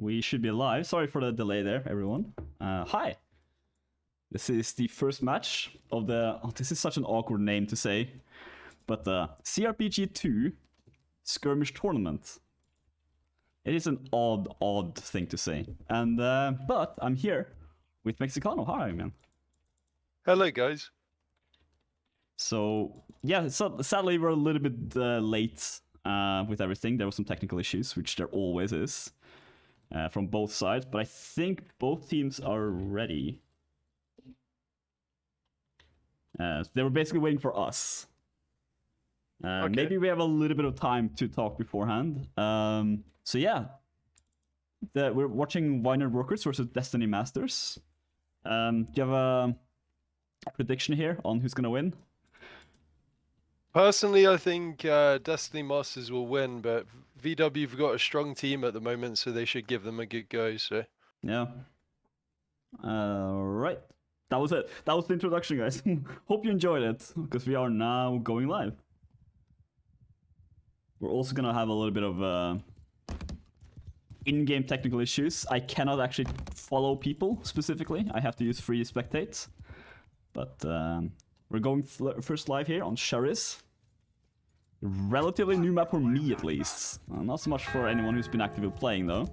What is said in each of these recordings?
We should be live. Sorry for the delay there, everyone. Hi. This is the first match of the... Oh, this is such an awkward name to say. But the cRPG2 skirmish tournament. It is an odd thing to say. And but I'm here with Mexicano. Hi, man. Hello, guys. So, yeah, sadly we're a little bit late with everything. There were some technical issues, which there always is, from both sides. But I think both teams are ready. They were basically waiting for us. Okay. Maybe we have a little bit of time to talk beforehand. So yeah, we're watching Vineyard Workers versus Destiny Masters. Do you have a prediction here on who's gonna win? Personally, I think Destiny Masters will win, but VW have got a strong team at the moment, so they should give them a good go. So yeah. Right. That was it. That was the introduction, guys. Hope you enjoyed it, because we are now going live. We're also gonna have a little bit of in-game technical issues. I cannot actually follow people specifically. I have to use free spectates. But we're going first live here on Charis. Relatively new map for me, at least. Not so much for anyone who's been actively playing, though.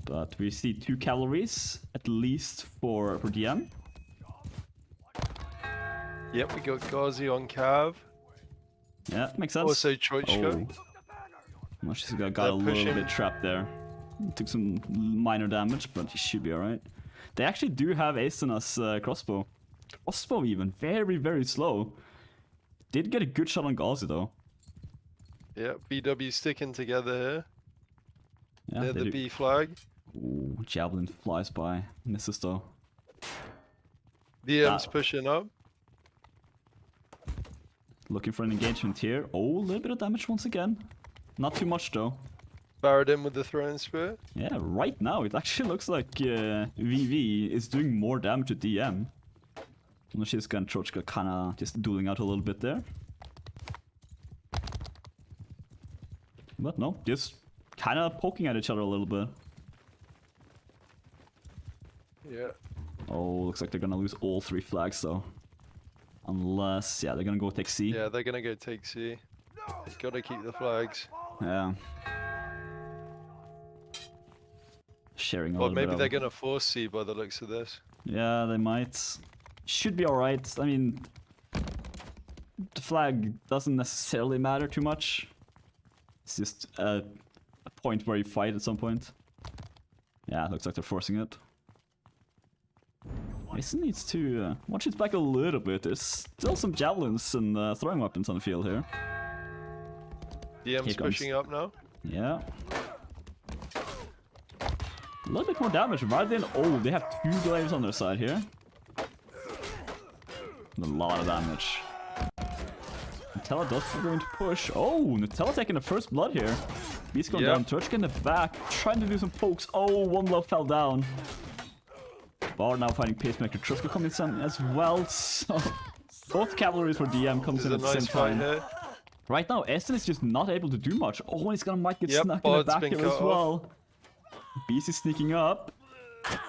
But we see 2 cavalries, at least for DM. Yep, we got Ghazi on Cav. Yeah, makes sense. Also Troichka. Oh, she's got a little bit trapped there. Took some minor damage, but he should be alright. They actually do have Asena's crossbow. Crossbow even, very, very slow. Did get a good shot on Ghazi though. Yeah, BW sticking together here. Yeah, they're the do. B flag. Ooh, Javelin flies by. Misses though. DM's pushing up. Looking for an engagement here. Oh, a little bit of damage once again. Not too much though. Barred in with the throwing spear. Yeah, right now it actually looks like VV is doing more damage to DM. She's got Trochka kinda just dueling out a little bit there. But no, just kinda poking at each other a little bit. Yeah. Oh, looks like they're gonna lose all 3 flags though. Unless, yeah, they're gonna go take C. Yeah, they're gonna go take C. Gotta keep the flags. Yeah. Sharing a or little bit. Or maybe they're gonna force C by the looks of this. Yeah, they might. Should be alright. I mean, the flag doesn't necessarily matter too much. It's just a point where you fight at some point. Yeah, it looks like they're forcing it. Mason needs to watch his back a little bit. There's still some javelins and throwing weapons on the field here. DM's pushing up now. Yeah. A little bit more damage right then. Oh, they have 2 glaives on their side here. A lot of damage. Nutella does going to push. Oh, Nutella taking the first blood here. Beast going down. Trochka in the back. Trying to do some pokes. Oh, one love fell down. Bar now fighting Pacemaker. Trochka coming in as well. So both cavalries for DM comes in at the same time. Here. Right now, Esten is just not able to do much. Oh, he's gonna might get snuck in the back here as well. Beast is sneaking up.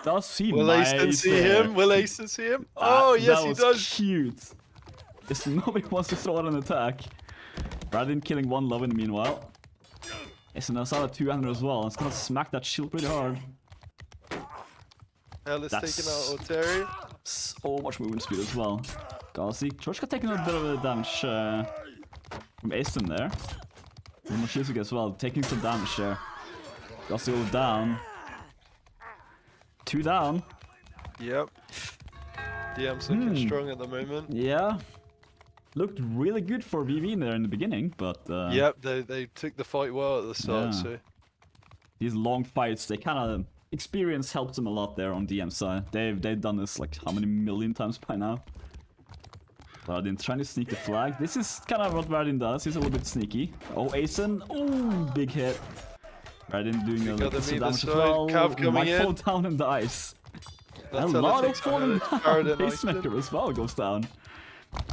Does he? Will Aston see him? Will Aston see him? Oh, yes, he does. That was cute. Just nobody wants to throw out an attack. Radin killing 1 love in the meanwhile. Aston has out a 200 as well. It's gonna smack that shield pretty hard. Hell is taking out Oteri. So much movement speed as well. Ghazi. Trochka taking a bit of a damage from Aston there. And Moshizuki as well, taking some damage there. Ghazi go down. 2 down. Yep. DM's looking strong at the moment. Yeah. Looked really good for VV in there in the beginning, but... Yep, they took the fight well at the start, so... These long fights, they kind of... Experience helps them a lot there on DM side. They've done this like how many million times by now. Vardin trying to sneak the flag. This is kind of what Vardin does. He's a little bit sneaky. Oh, Asen. Oh, big hit. Vardin doing a little bit of damage as well. Cav coming might in. fall down and dies. A lot of falling down. Pacemaker as well goes down.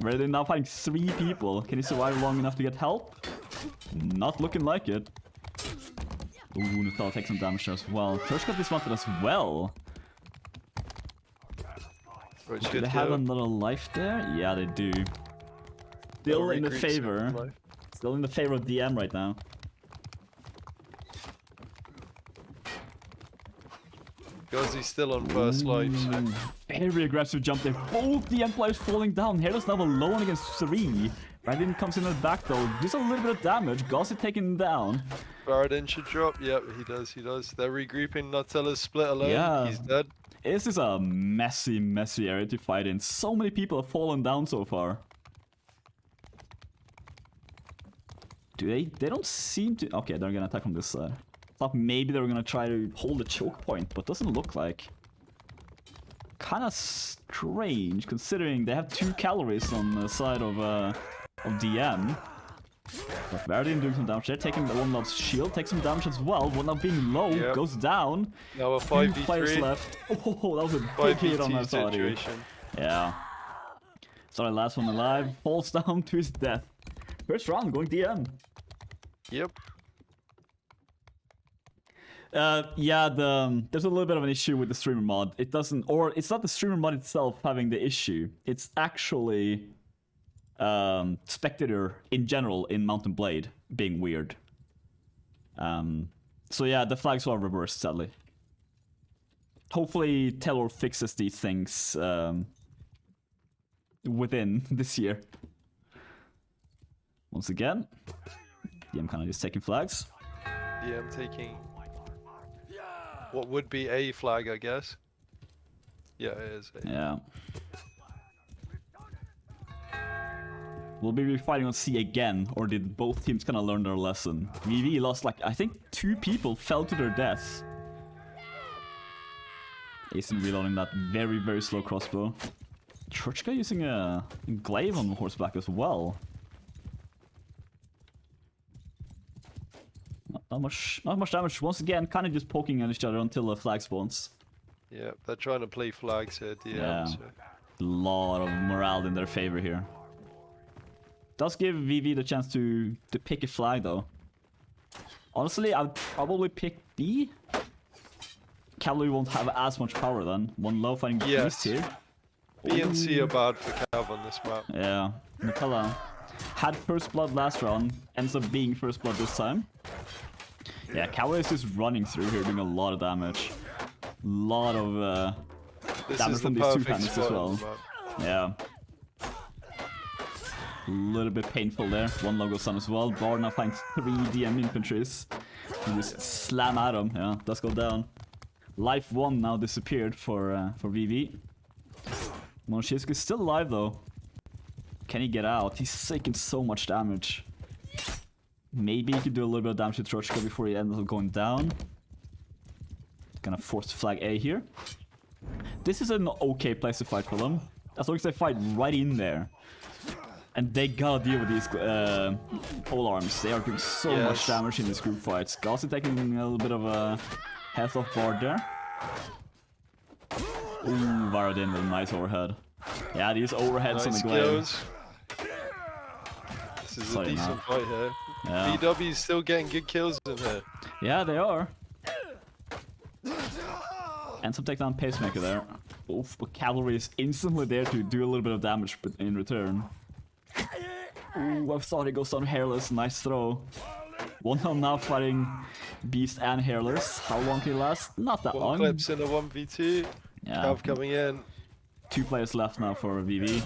Vardin now fighting 3 people. Can he survive long enough to get help? Not looking like it. Ooh, Nutella takes some damage there as well. Church got dismounted as well. Do they have another life there? Yeah, they do. Still in the favor. Still in the favor of DM right now. Because he's still on first life. So. Very aggressive jump there. Both DM players falling down. Hairless now alone against 3. Radin comes in at the back though. Just a little bit of damage. Gossip taken him down. Baradin should drop. Yep, he does. They're regrouping. Nutella's split alone. Yeah. He's dead. This is a messy area to fight in. So many people have fallen down so far. Do they? They don't seem to... Okay, they're gonna attack from this side. Thought maybe they were gonna try to hold the choke point, but doesn't look like. Kinda strange, considering they have 2 calories on the side of DM. But Baradin doing some damage. They're taking the One Love's shield, takes some damage as well. One Love being low, goes down. Now a 5v3. 2 players left. Oh, that was a big hit on that side. Yeah. Sorry, last one alive. Falls down to his death. First round going DM. Yep. Yeah, there's a little bit of an issue with the streamer mod. It doesn't, or it's not the streamer mod itself having the issue. It's actually spectator in general in Mount&Blade being weird. So yeah, the flags are reversed, sadly. Hopefully Taylor fixes these things within this year. Once again, DM kind of just taking flags. DM taking what would be a flag, I guess. Yeah, it is. Yeah. Will we be fighting on C again, or did both teams kind of learn their lesson? VV lost like, I think 2 people fell to their deaths. Asen reloading that very, very slow crossbow. Churchka using a glaive on horseback as well. Not much damage. Once again, kind of just poking at each other until the flag spawns. Yeah, they're trying to play flags here, DM. Yeah. So. A lot of morale in their favor here. Does give VV the chance to pick a flag though. Honestly, I'd probably pick B. Cavalry won't have as much power then. One low fighting beast here. B and C are bad for Cav on this map. Yeah. Nutella had first blood last round, ends up being first blood this time. Yeah, Cavalry is just running through here, doing a lot of damage. Lot of damage from these 2 panels as well. Yeah. A little bit painful there. One logo sun as well. Bard now finds 3 DM infantries. You just slam at him. Yeah, does go down. Life 1 now disappeared for VV. Monoshisk is still alive though. Can he get out? He's taking so much damage. Maybe he could do a little bit of damage to Trochka before he ends up going down. Gonna force flag A here. This is an okay place to fight for them. As long as they fight right in there. And they gotta deal with these pole arms. They are doing so much damage in these group fights. Gauzy taking a little bit of a health off Bard there. Ooh, Varadin with a nice overhead. Yeah, these overheads on the glaive. This is a decent fight here. Yeah. VW's still getting good kills in here. Yeah, they are. And some takedown pacemaker there. Oof, but Cavalry is instantly there to do a little bit of damage in return. Ooh, I thought he goes down Hairless. Nice throw. One on now fighting Beast and Hairless. How long can he last? Not that long. Clips in a 1v2. Yeah. Cav coming in. 2 players left now for VV.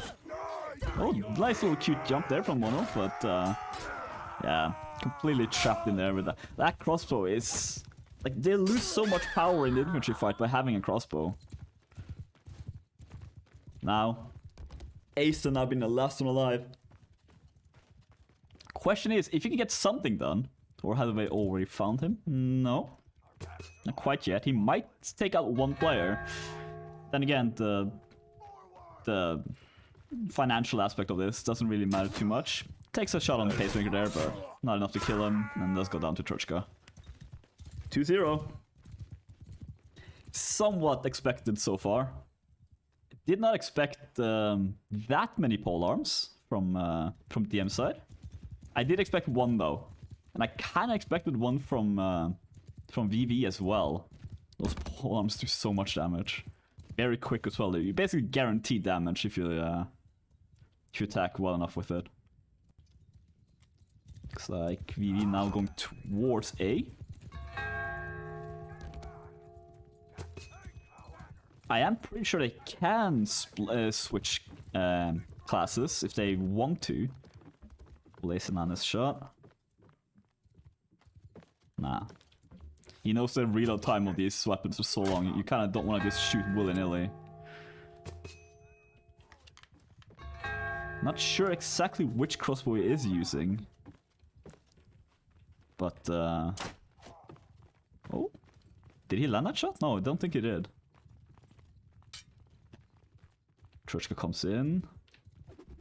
Oh, nice little cute jump there from Mono, but yeah, completely trapped in there with that. That crossbow is... Like, they lose so much power in the infantry fight by having a crossbow. Now, Ace now being the last one alive. Question is, if you can get something done, or have they already found him? No, not quite yet. He might take out 1 player. Then again, the financial aspect of this doesn't really matter too much. Takes a shot on the pacemaker there, but not enough to kill him, and does go down to Trochka. 2-0. Somewhat expected so far. Did not expect that many pole arms from DM side. I did expect 1 though, and I kind of expected 1 from from VV as well. Those polearms do so much damage. Very quick as well. You basically guarantee damage if you attack well enough with it. Looks like VV now going towards A. I am pretty sure they can switch classes if they want to. Blazing on his shot. Nah. He knows the reload time of these weapons are so long, you kind of don't want to just shoot willy-nilly. Not sure exactly which crossbow he is using. But, oh? Did he land that shot? No, I don't think he did. Trushka comes in.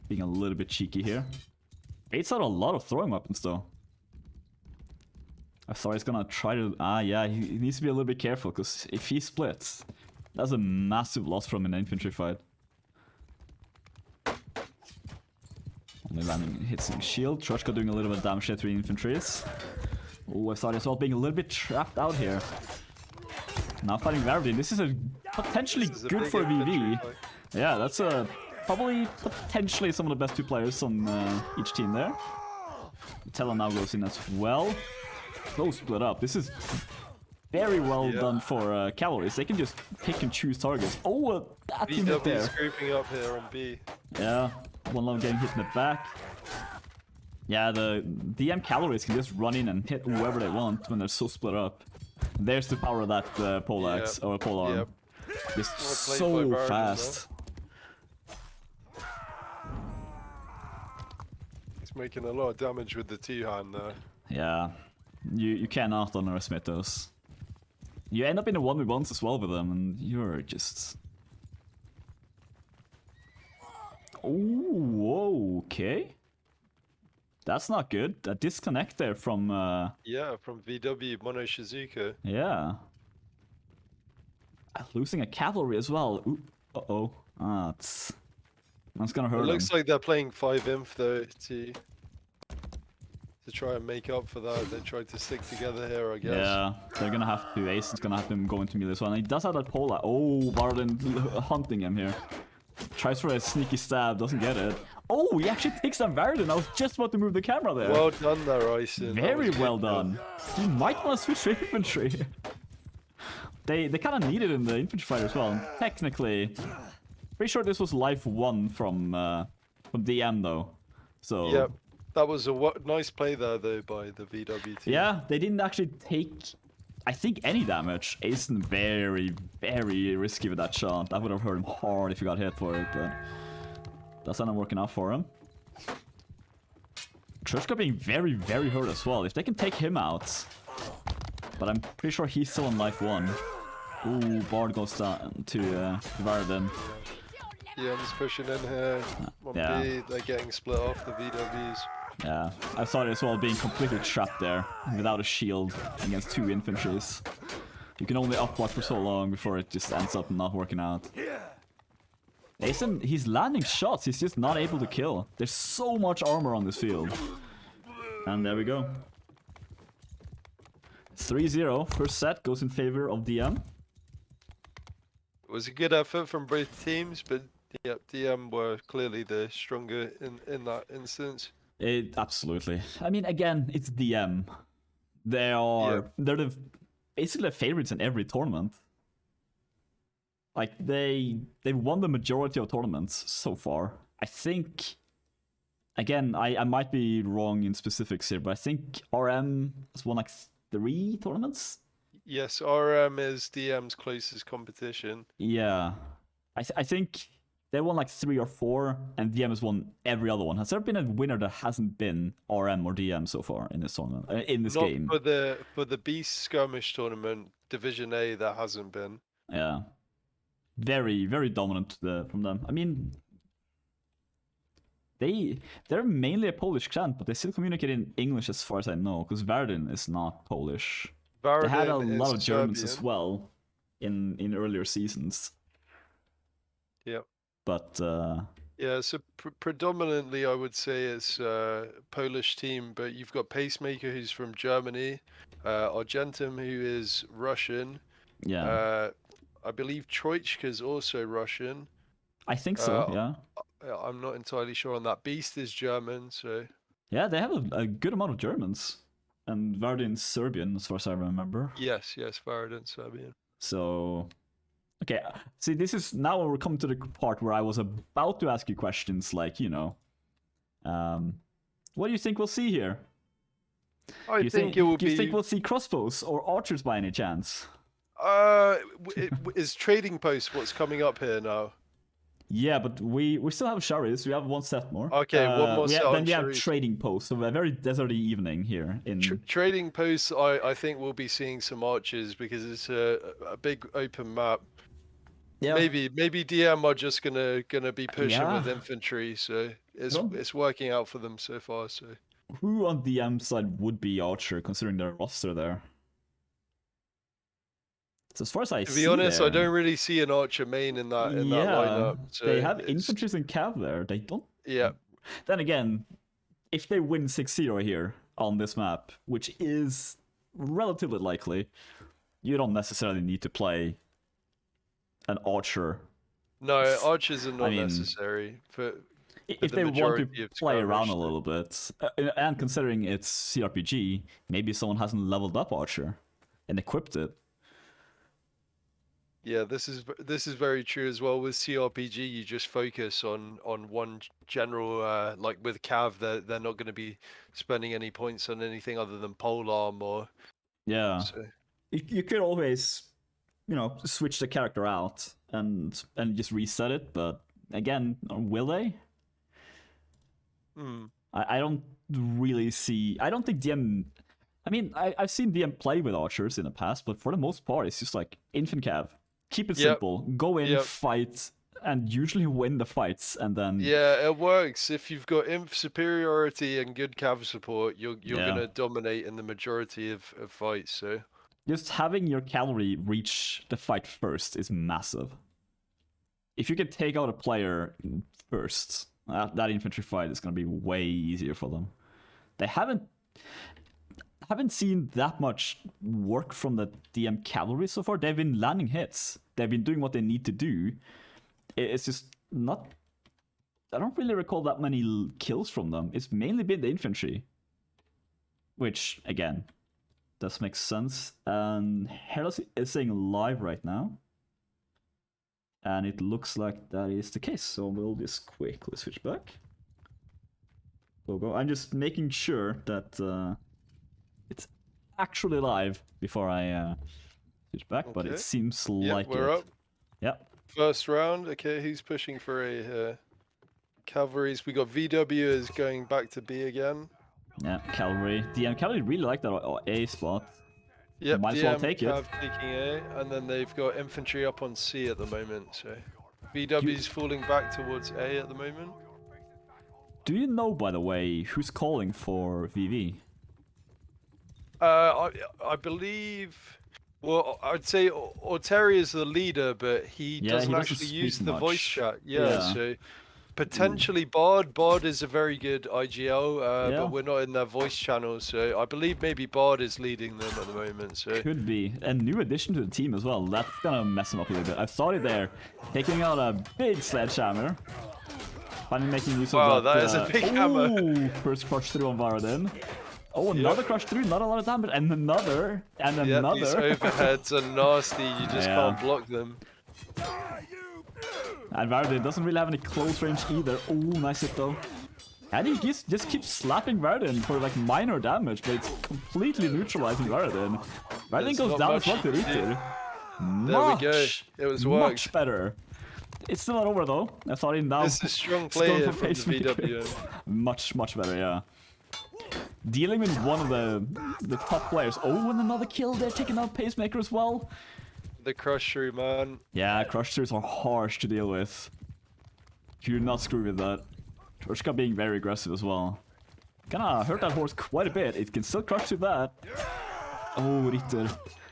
Being a little bit cheeky here. Baits out a lot of throwing weapons though. I thought he's gonna try to... yeah, he needs to be a little bit careful, because if he splits, that's a massive loss from an infantry fight. Only landing hits in shield. Trushka doing a little bit of damage to 3 infantries. Oh, I thought as well being a little bit trapped out here. Now fighting Varadin. This is potentially good for VV. Yeah, that's probably potentially some of the best 2 players on each team there. Tella now goes in as well. Those split up. This is very well done for cavalries. They can just pick and choose targets. Oh, that team hit there. Scraping up here on B. Yeah, one lone getting hit in the back. Yeah, the DM cavalries can just run in and hit whoever they want when they're so split up. There's the power of that poleaxe or polearm. Yep. Just so fast. He's making a lot of damage with the 2-hand there. Yeah. You cannot underestimate those. You end up in a 1v1s as well with them, and you're just... Oh, okay. That's not good. A disconnect there from... Yeah, from VW Mono Shizuka. Yeah. Losing a cavalry as well. Ooh, uh-oh. That's gonna hurt. It looks like they're playing 5-inf though to try and make up for that. They tried to stick together here, I guess. Yeah, they're gonna have to. Ace is gonna have to go into melee as well. And he does have that pola. Oh, Varden hunting him here. Tries for a sneaky stab, doesn't get it. Oh, he actually takes down Varden. I was just about to move the camera there. Well done there, Ison. Very well done. He might want to switch to infantry. They kind of need it in the infantry fight as well. Technically, pretty sure this was life 1 from DM though. So. Yep. That was a nice play there, though, by the VW team. Yeah, they didn't actually take, I think, any damage. Asen very, very risky with that shot. That would have hurt him hard if he got hit for it, but that's not working out for him. Trushka being very, very hurt as well. If they can take him out, but I'm pretty sure he's still in life 1. Ooh, Bard goes down to Varden. Yeah, I'm just pushing in here. On B, they're getting split off, the VWs. Yeah, I thought it as well being completely trapped there without a shield against 2 infantries. You can only upwatch for so long before it just ends up not working out. Asen, he's landing shots, he's just not able to kill. There's so much armor on this field. And there we go. 3-0, first set goes in favor of DM. It was a good effort from both teams, but yep, DM were clearly the stronger in that instance. Absolutely. I mean, again, it's DM. They're basically the favorites in every tournament. Like they've won the majority of tournaments so far. I think, again, I might be wrong in specifics here, but I think RM has won like 3 tournaments. Yes, RM is DM's closest competition. Yeah, I think they won like 3 or 4, and DM has won every other one. Has there been a winner that hasn't been RM or DM so far in this tournament, in this game? For the Beast Skirmish tournament, Division A, there hasn't been. Yeah, very, very dominant from them. I mean, they're mainly a Polish clan, but they still communicate in English as far as I know, because Varden is not Polish. Varden they had a lot of Germans Serbian as well in earlier seasons. Yep. But Yeah, so predominantly I would say it's Polish team, but you've got Pacemaker who's from Germany, Argentum who is Russian, Yeah, I believe Troichka's also Russian. I think so. Yeah. I'm not entirely sure on that. Beast is German, so Yeah, they have a good amount of Germans, and Vardin's Serbian, as far as I remember. yes, Varadin Serbian. So, okay. See, this is now we're coming to the part where I was about to ask you questions like, what do you think we'll see here? I think it will do you be. think we'll see crossbows or archers by any chance? Is trading post what's coming up here now? Yeah, but we still have Sharis. We have one set more. Okay, one more set. Then we have trading posts. So a very deserty evening here in trading posts. I think we'll be seeing some archers because it's a big open map. Yeah. Maybe DM are just gonna be pushing with infantry, so it's working out for them so far. So who on DM side would be archer considering their roster there? So as far as I see, to be honest, I don't really see an archer main in that lineup. So they have infantries and cav there. They don't. Yeah. Then again, if they win 6-0 here on this map, which is relatively likely, you don't necessarily need to play an archer. No, archers are not necessary for if they want to play around a little bit. And considering it's cRPG, maybe someone hasn't leveled up archer and equipped it. Yeah, this is very true as well. With cRPG, you just focus on one general, like with Cav, they're not going to be spending any points on anything other than polearm or. Yeah, so. You could always, switch the character out and just reset it. But again, will they? I don't really see. I don't think DM. I mean, I've seen DM play with archers in the past, but for the most part, it's just like infant Cav. Keep it simple. Go in, fight, and usually win the fights, and then. Yeah, it works. If you've got inf superiority and good cav support, you're gonna dominate in the majority of fights. So. Just having your cavalry reach the fight first is massive. If you can take out a player first, that infantry fight is gonna be way easier for them. They haven't seen that much work from the DM cavalry so far. They've been landing hits. They've been doing what they need to do. It's just not... I don't really recall that many kills from them. It's mainly been the infantry. Which, again, does make sense. And Herald is saying live right now. And it looks like that is the case. So we'll just quickly switch back. Go. I'm just making sure that... it's actually live before I switch back, but it seems like we're up. Yep. First round. Okay, who's pushing for a cavalries? We got VW is going back to B again. Yeah, cavalry. DM cavalry really like that A spot. Yep, might as well take it. Taking A, and then they've got infantry up on C at the moment. So VW's falling back towards A at the moment. Do you know, by the way, who's calling for VV? I believe. Well, I'd say Orteri is the leader, but he doesn't actually use the voice chat. Yeah, so potentially Bard. Bard is a very good IGL, but we're not in their voice channel, so I believe maybe Bard is leading them at the moment. So could be a new addition to the team as well. That's gonna mess them up a little bit. I saw it there, taking out a big sledgehammer. Finally making use of that. That is a big hammer. First crush through on Varadin. Oh, another crush through, not a lot of damage, and another, and another. These overheads are nasty, you just can't block them. And Varadin doesn't really have any close range either. Oh, nice hit though. And he just keeps slapping Varadin for like minor damage, but it's completely neutralizing Varadin. Varadin goes down as well to Ritter. There we go, it was worked. Much better. It's still not over though. I thought he now. This is strong play here from the VW. Much better, yeah. Dealing with one of the top players. Oh, and another kill. They're taking out Pacemaker as well. The crush through, man. Yeah, crush throughs are harsh to deal with. You do not screw with that. Troshka being very aggressive as well. Kinda hurt that horse quite a bit. It can still crush through that. Oh, Ritter.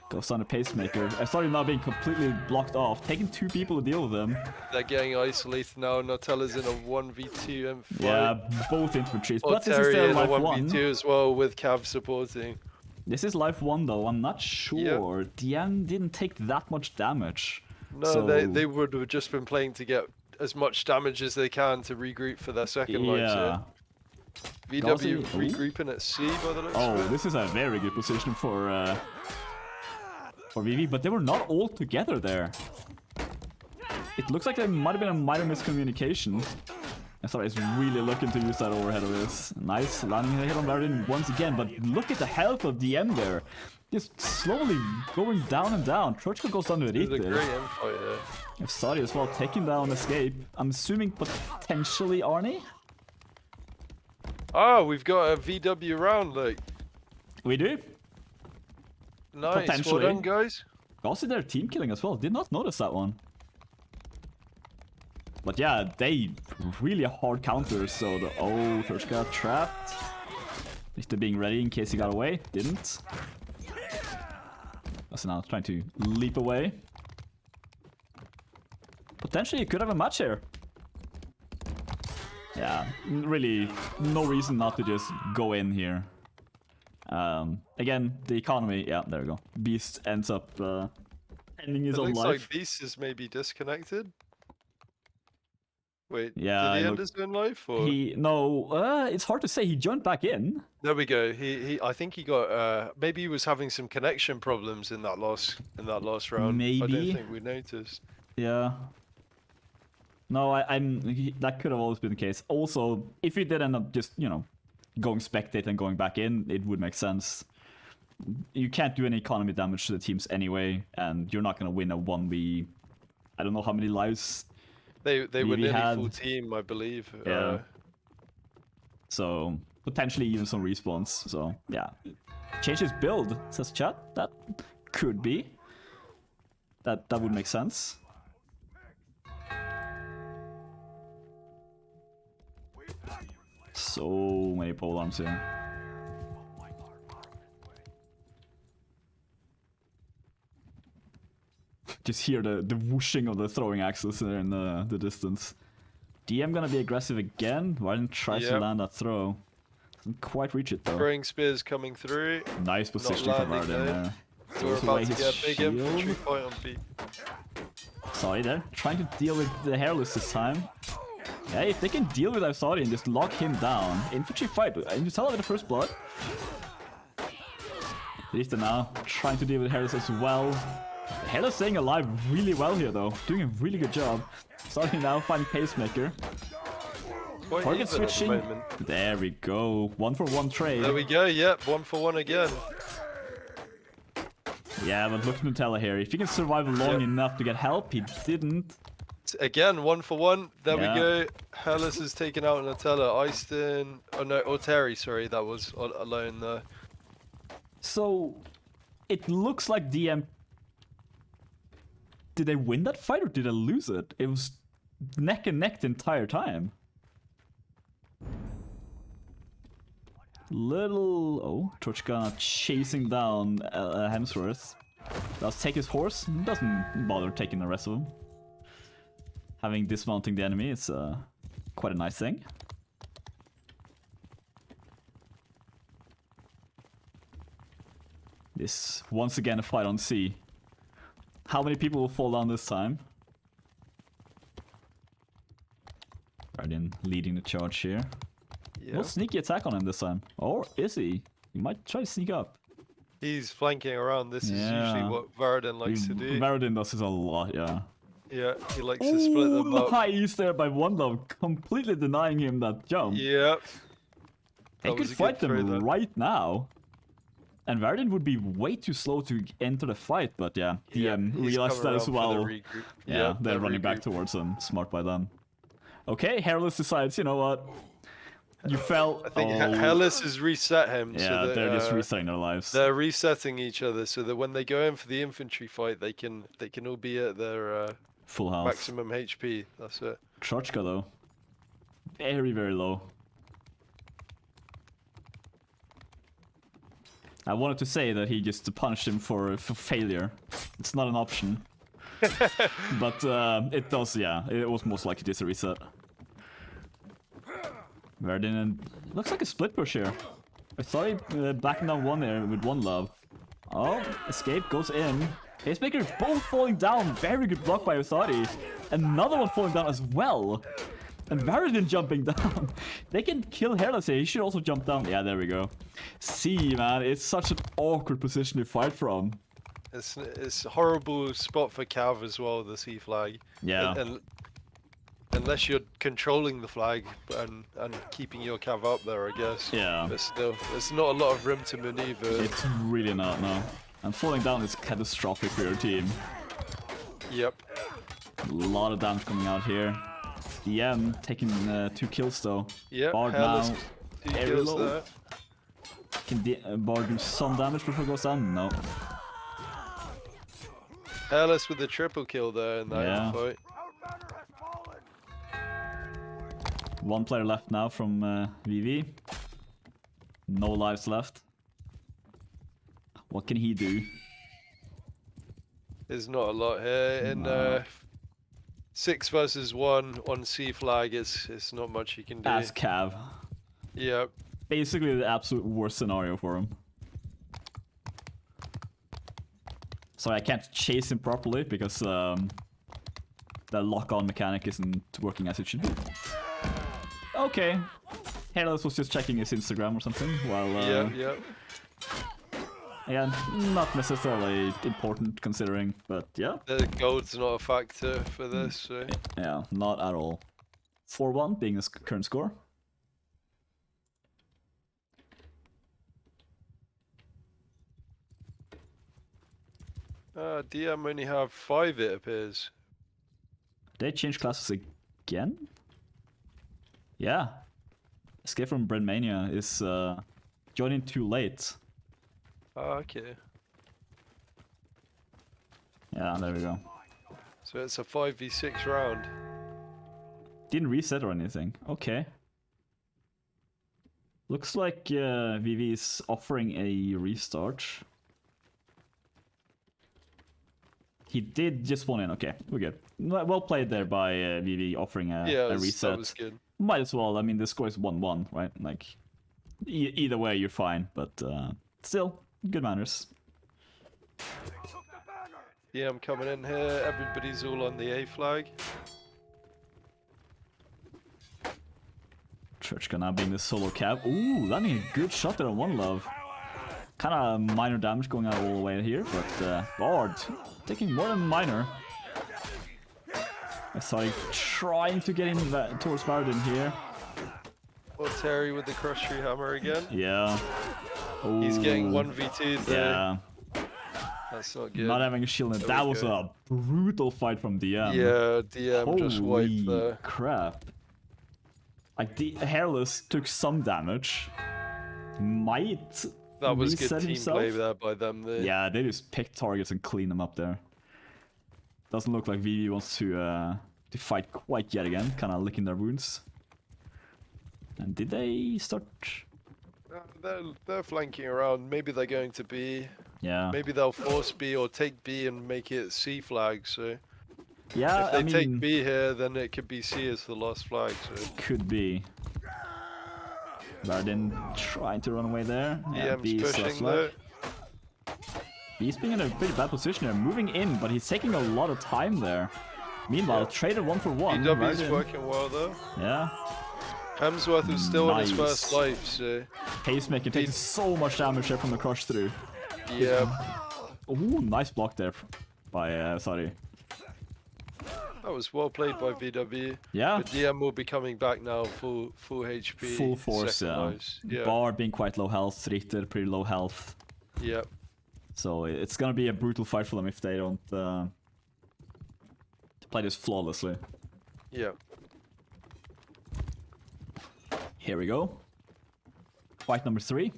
Goes on a pacemaker. I started now being completely blocked off, taking 2 people to deal with them. They're getting isolated now. Nutella's in a 1v2 fight. Yeah, both infantries. But this is Terry their in a life 1v2 1. as well with Cav supporting. This is life 1 though. I'm not sure. DM didn't take that much damage. No, so... they would have just been playing to get as much damage as they can to regroup for their second life. So. VW regrouping at C by the looks of it. This is a very good position for VV, but they were not all together there. It looks like there might have been a minor miscommunication. Sorry, he's really looking to use that overhead of his. Nice landing a hit on Varian once again, but look at the health of DM there. Just slowly going down and down. Trochka goes down to Rite. Great infight there. If Sari as well, taking down Escape. I'm assuming potentially Arnie? Ah, we've got a VW round, like. We do? Nice, potentially. Well done, guys. Also, they're team killing as well. Did not notice that one. But yeah, they really hard counters. So the Trochka got trapped. Richter being ready in case he got away. Didn't. So now trying to leap away. Potentially, you could have a match here. Yeah, really, no reason not to just go in here. Again, the economy, yeah, there we go. Beast ends up ending his own life. It looks like Beast is maybe disconnected. Wait, yeah, did he end his own life? Or? It's hard to say. He jumped back in. There we go. I think he got. Maybe he was having some connection problems in that last round. Maybe. I don't think we noticed. Yeah. No, that could have always been the case. Also, if he did end up just, going spectate and going back in, it would make sense. You can't do any economy damage to the teams anyway, and you're not going to win a 1v. I don't know how many lives they were nearly full team, I believe. Yeah. So, potentially even some respawns. So, yeah. Change his build, says chat. That could be. That would make sense. So many pole arms here. Just hear the whooshing of the throwing axes there in the distance. DM gonna be aggressive again. Varden tries to land that throw. Doesn't quite reach it though. Throwing spears coming through. Nice positioning from Varden there. So we're about to get a big infantry fight on B. Sorry there, trying to deal with the hairless this time. Yeah, if they can deal with Saudi and just lock him down. Infantry fight, and you tell with the first blood. Richter now trying to deal with Hairless as well. Hairless staying alive really well here though, doing a really good job. Starting now, finding Pacemaker. Target switching. There we go, 1-for-1 trade. There we go, yep, 1-for-1 again. Yeah, but look at Nutella here. If he can survive long enough to get help, he didn't. Again, 1-for-1. There we go. Hellas is taken out Nutella. Eyston. Oh no, Terry, sorry, that was alone there. So, it looks like DM. Did they win that fight or did they lose it? It was neck and neck the entire time. Trochka chasing down Hemsworth. Does take his horse, doesn't bother taking the rest of them. Having dismounting the enemy is quite a nice thing. This, once again, a fight on C. How many people will fall down this time? Guardian leading the charge here. No sneaky attack on him this time. Or is he? He might try to sneak up. He's flanking around. This is usually what Varden likes to do. Varden does this a lot, yeah. Yeah, he likes to split them up. Nice there by One Love, completely denying him that jump. Yep. They could fight them right now. And Varden would be way too slow to enter the fight, but yeah, DM realized that as well. Yeah, they're running back towards him. Smart by them. Okay, Hairless decides, you know what? You fell. I think Hairless has reset him. Yeah, so that, they're just resetting their lives. They're resetting each other so that when they go in for the infantry fight, they can all be at their full health, maximum HP. That's it. Trochka though, very, very low. I wanted to say that he just punished him for failure. It's not an option. But it does, yeah. It was most likely just a reset. Verdin, looks like a split push here. I thought he backing down one there with one love. Oh, escape goes in. Pacemaker both falling down. Very good block by Uthari. Another one falling down as well. And Verdin jumping down. They can kill Hairless here. He should also jump down. Yeah, there we go. See, man, it's such an awkward position to fight from. It's a horrible spot for Cav as well, the C flag. Yeah. And unless you're controlling the flag and keeping your Cav up there, I guess. Yeah. But still, there's not a lot of room to maneuver. It's really not, no. And falling down is catastrophic for your team. Yep. A lot of damage coming out here. DM taking 2 kills though. Yep. Bard now. 2 kills there. Can Bard do some damage before it goes down? No. Hairless with the triple kill there in that fight. 1 player left now from VV. No lives left. What can he do? There's not a lot here. In 6 versus 1 on C flag, it's not much he can do. As Cav. Yep. Basically the absolute worst scenario for him. Sorry, I can't chase him properly because the lock-on mechanic isn't working as it should be. Okay. Hairless was just checking his Instagram or something while... Yep. Again, not necessarily important considering, but yeah. The gold's not a factor for this, so... Yeah, not at all. 4-1 being the current score. DM only have 5, it appears. They changed classes again? Yeah. Escape from Brandmania is joining too late. Okay. Yeah, there we go. So it's a 5v6 round. Didn't reset or anything. Okay. Looks like VV is offering a restart. He did just spawn in. Okay, we're good. Well played there by VV offering a reset. That was good. Might as well. I mean, the score is 1-1, right? Like, either way, you're fine. But still, good manners. Yeah, I'm coming in here. Everybody's all on the A flag. Churchka now being the solo cab. Ooh, landing a good shot there on one love. Kind of minor damage going out all the way here, but Bard taking more than minor. I saw him trying to get in towards Bardin here. Well, Terry with the cross-tree hammer again. Yeah. Ooh. He's getting 1v2 there. Yeah. That's not good. Not having a shield. That was a brutal fight from DM. Yeah, DM Holy just wiped there. Crap. Like, the Hairless took some damage. Might that was good team himself. play there by them. Yeah, they just picked targets and clean them up there. Doesn't look like VV wants to fight quite yet again. Kind of licking their wounds. And did they start? They're flanking around. Maybe they're going to B. Yeah. Maybe they'll force B or take B and make it C flag. So. Yeah. If they take B here, then it could be C as the last flag. So. Could be. Bardin trying to run away there. Yeah, B's pushing there. B's being in a pretty bad position there, moving in, but he's taking a lot of time there. Meanwhile, traded 1-for-1. EW's working well though. Yeah. Hemsworth is still on his first life, so... Pacemaker taking so much damage there from the crush through. Yeah. Ooh, nice block there by, sorry. That was well played by VW. Yeah. But DM will be coming back now, full HP. Full force, yeah. Bar being quite low health, Richter pretty low health. Yep. So it's gonna be a brutal fight for them if they don't play this flawlessly. Yeah. Here we go. Fight number 3.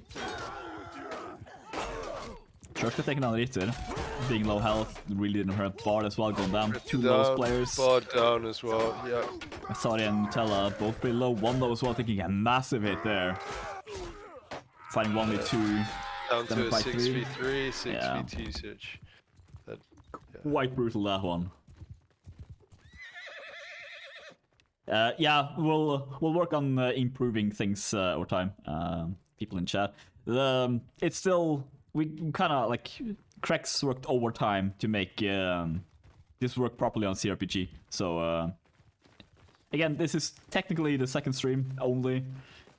Churchka taking on Ritter. Being low health really didn't hurt. Bard as well going down. 2 lowest players. Bard down as well, yeah. Asari and Tella both pretty low. 1 low as well, taking a massive hit there. Fighting 1v2. down to a 6v3, 6v2 switch. Quite brutal, that one. Yeah, we'll work on improving things over time. People in chat. It's still, we kind of like Krex worked overtime to make this work properly on cRPG. So again, this is technically the second stream only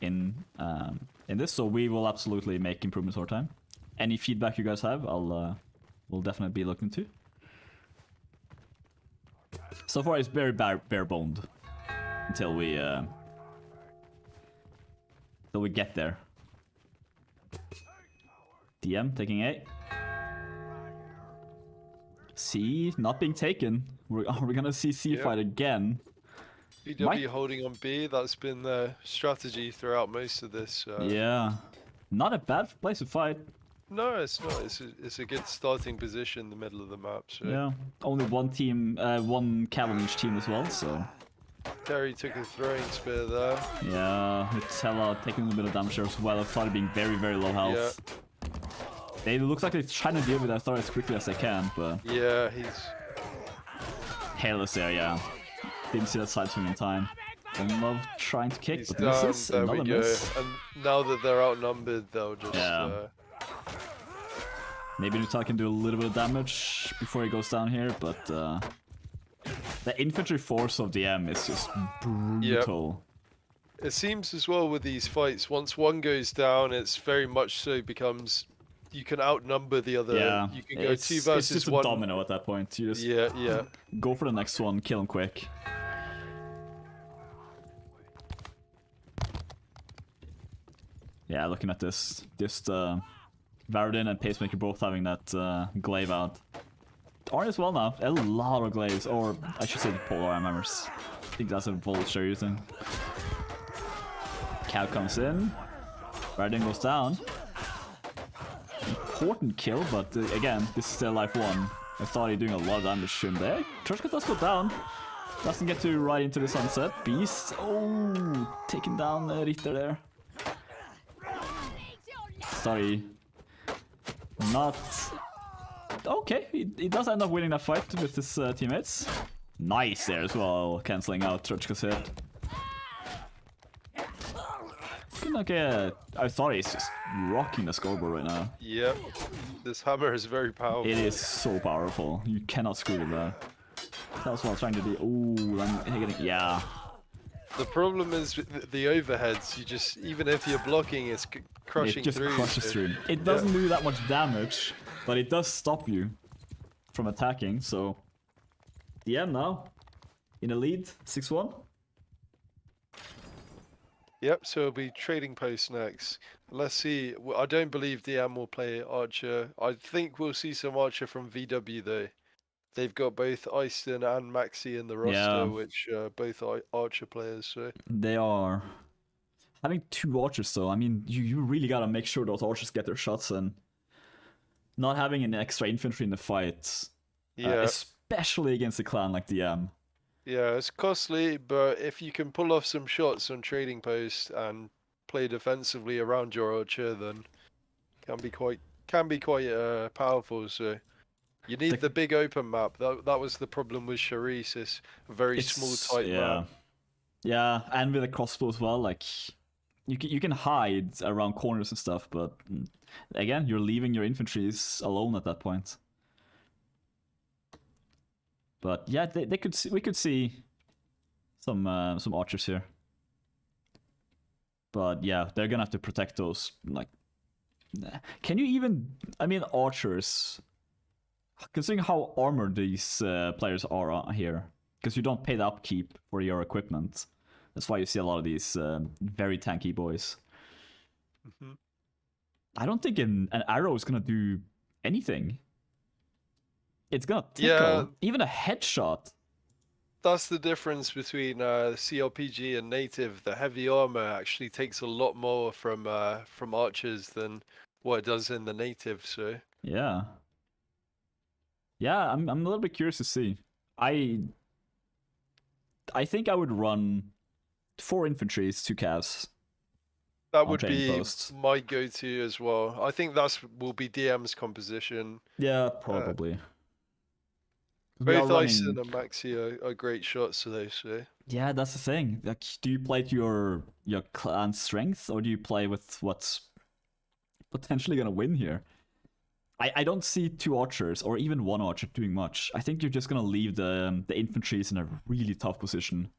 in this, so we will absolutely make improvements over time. Any feedback you guys have, we'll definitely be looking to. So far, it's very bare-boned until we get there. DM taking A. C not being taken. Are we gonna see C fight again? BW holding on B. That's been the strategy throughout most of this. Yeah, not a bad place to fight. No, it's not. It's a good starting position in the middle of the map. So. Yeah, only one team, one cavalry team as well. So. Terry took a throwing spear there. Yeah, Nutella taking a bit of damage there as well. I thought it being very, very low health. Yeah. It looks like they're trying to deal with that as quickly as they can, but... Yeah, he's... Hairless there, yeah. Didn't see that side swing in time. Love trying to kick, but down, misses. there Another we go. miss. And now that they're outnumbered, they'll just... Yeah. Maybe Nutella can do a little bit of damage before he goes down here, but... the infantry force of DM is just brutal. Yep. It seems as well with these fights, once one goes down, it's very much so becomes... You can outnumber the other. Yeah, you can go 2 versus 1. It's just a domino at that point. You just go for the next one, kill him quick. Yeah, looking at this, just Varadin and Pacemaker both having that glaive out. Arn as well now, a lot of glaives, or I should say the polar arm hammers. I think that's a vulture they're using. Cow comes in, Varadin goes down. Important kill, but again, this is still life 1. I thought he doing a lot of damage to him there. Troshka does go down. Doesn't get to right into the sunset. Beast, oh, taking down Ritter there. Sorry. Not... Okay, he does end up winning that fight with his teammates. Nice there as well, cancelling out Troshka's hit. Okay, I thought he's just rocking the scoreboard right now. Yep, this hammer is very powerful. It is so powerful. You cannot screw with that. That's what I was trying to do. Ooh, I'm hitting. Yeah. The problem is the overheads. You just, even if you're blocking, it's crushing through. It just crushes through. It doesn't do that much damage, but it does stop you from attacking. So, DM now in a lead, 6-1. Yep, so it'll be trading post next. Let's see. I don't believe DM will play Archer. I think we'll see some Archer from VW though. They've got both Eyston and Maxi in the roster, which both are Archer players. So they are. Having 2 Archers though, I mean, you really gotta make sure those Archers get their shots and not having an extra infantry in the fight. Yeah. Especially against a clan like DM. Yeah, it's costly, but if you can pull off some shots on trading post and play defensively around your Archer, then can be quite powerful. So you need the big open map. That was the problem with Charisse. It's a very small, tight map. Yeah, and with a crossbow as well. Like you can hide around corners and stuff, but again, you're leaving your infantries alone at that point. But yeah, we could see some Archers here. But yeah, they're gonna have to protect those. Like, can you even? I mean, Archers. Considering how armored these players are here, because you don't pay the upkeep for your equipment. That's why you see a lot of these very tanky boys. Mm-hmm. I don't think an arrow is gonna do anything. It's gonna tickle. Yeah. Even a headshot. That's the difference between cRPG and native. The heavy armor actually takes a lot more from Archers than what it does in the native. So yeah, I'm a little bit curious to see. I think I would run 4 infantries, 2 calves, That would be my go-to as well. I think will be DM's composition. Yeah, probably. Both Ison and Maxi are great shots today, so. Yeah, that's the thing. Like, do you play to your clan strength, or do you play with what's potentially gonna win here? I don't see 2 archers or even 1 archer doing much. I think you're just gonna leave the infantries in a really tough position,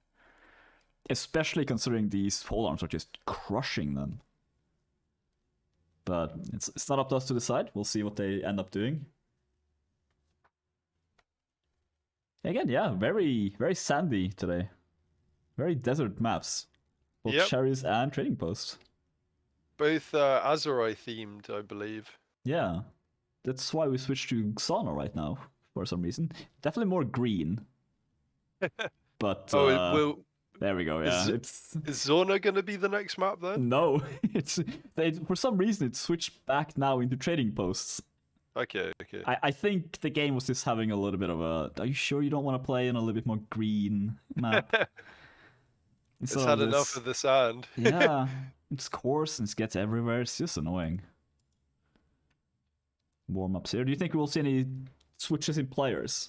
especially considering these polearms are just crushing them. But it's not up to us to decide. We'll see what they end up doing. Again, yeah, very very sandy today. Very desert maps, both cherries and trading posts. Both Azurai themed, I believe. Yeah, that's why we switched to Xana right now for some reason. Definitely more green. But there we go. Yeah, is Zona gonna be the next map then? No, for some reason it switched back now into trading posts. Okay. I think the game was just having a little bit of a. Are you sure you don't want to play in a little bit more green map? It's had enough of the sand. Yeah, it's coarse and it gets everywhere. It's just annoying. Warm ups here. Do you think we'll see any switches in players?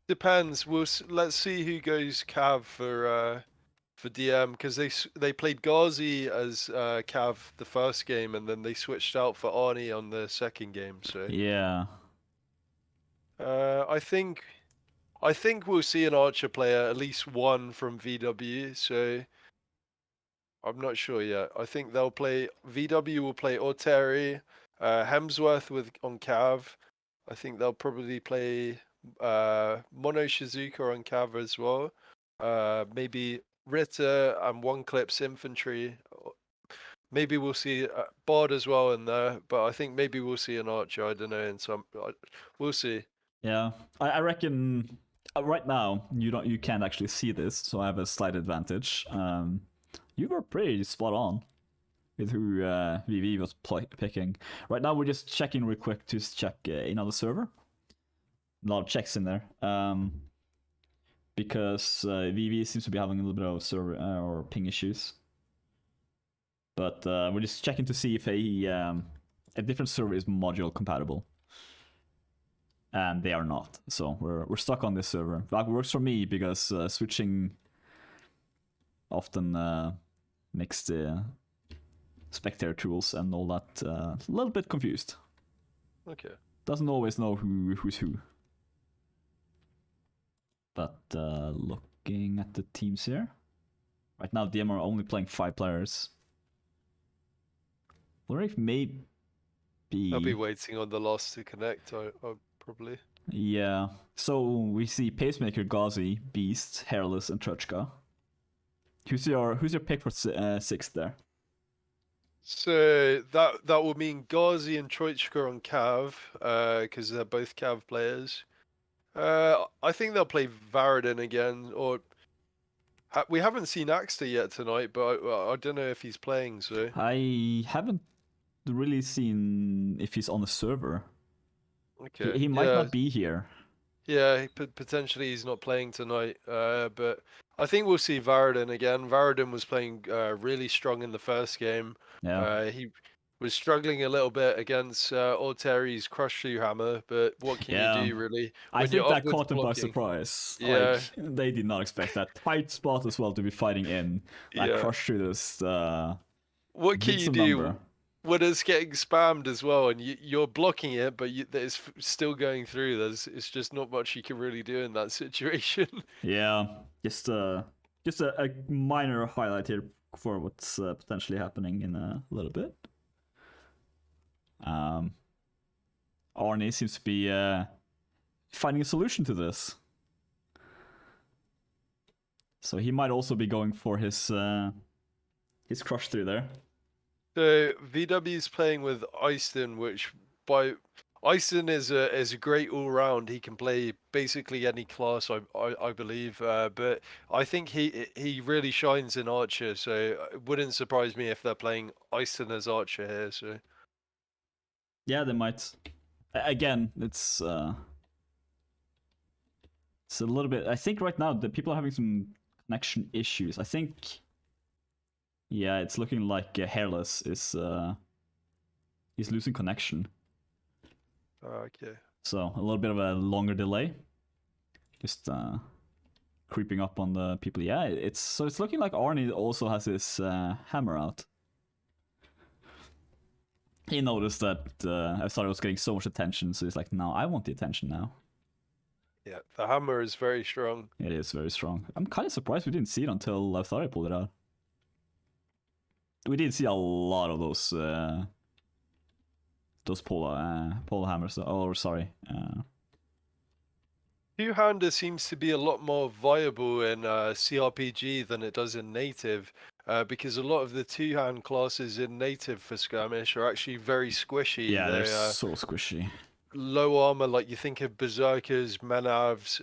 Depends. Let's see who goes Cav for DM, because they played Ghazi as Cav the first game, and then they switched out for Arnie on the second game. So yeah, I think we'll see an Archer player, at least one from VW. So I'm not sure yet. I think they'll play VW will play Oteri, Hemsworth on Cav. I think they'll probably play Mono Shizuka on Cav as well. Maybe Ritter and One Clip's infantry. Maybe we'll see Bard as well in there, but I think maybe we'll see an Archer. I don't know. We'll see. Yeah, I reckon right now you can't actually see this, so I have a slight advantage. You were pretty spot on with who VV was picking. Right now we're just checking real quick to check in on the server. A lot of checks in there. Because VV seems to be having a little bit of server or ping issues. But we're just checking to see if a different server is module compatible. And they are not. So we're stuck on this server. That works for me because switching often makes the spectator tools and all that a little bit confused. Okay. Doesn't always know who's who. But looking at the teams here, right now DM are only playing 5 players. Wondering if maybe I'll be waiting on the loss to connect. I probably. Yeah. So we see Pacemaker, Ghazi, Beast, Hairless, and Truchka. Who's your pick for 6th there? So that would mean Ghazi and Troichka on Cav, because they're both Cav players. I think they'll play Varadin again, or we haven't seen Axter yet tonight, but I don't know if he's playing. So I haven't really seen if he's on the server. Okay, he might not be here. Yeah, potentially he's not playing tonight. But I think we'll see Varadin again. Varadin was playing really strong in the first game. Yeah. He was struggling a little bit against Alteri's Crush Through Hammer, but what can you do, really? I think that caught them by surprise. Yeah. Like, they did not expect that tight spot as well to be fighting in. Like, Crush Through this... what can you do number. when it's getting spammed as well, and you're blocking it, but it's still going through? It's just not much you can really do in that situation. Yeah, just a minor highlight here for what's potentially happening in a little bit. Arnie seems to be finding a solution to this. So he might also be going for his crush through there. So VW is playing with Eiston, which Eiston is a great all round. He can play basically any class, I believe. But I think he really shines in Archer, so it wouldn't surprise me if they're playing Eiston as Archer here. So yeah, they might. Again, it's a little bit. I think right now the people are having some connection issues. I think Yeah, it's looking like Hairless is he's losing connection. Okay. So a little bit of a longer delay. Just creeping up on the people. Yeah, it's looking like Arnie also has his hammer out. He noticed that I thought it was getting so much attention, so he's like, "No, I want the attention now." Yeah, the hammer is very strong. It is very strong. I'm kind of surprised we didn't see it until I thought I pulled it out. We did see a lot of those pole hammers. Oh, sorry. Two-hander seems to be a lot more viable in cRPG than it does in native, because a lot of the two-hand classes in native for skirmish are actually very squishy. Yeah, they're so squishy. Low armor, like you think of berserkers, menavs.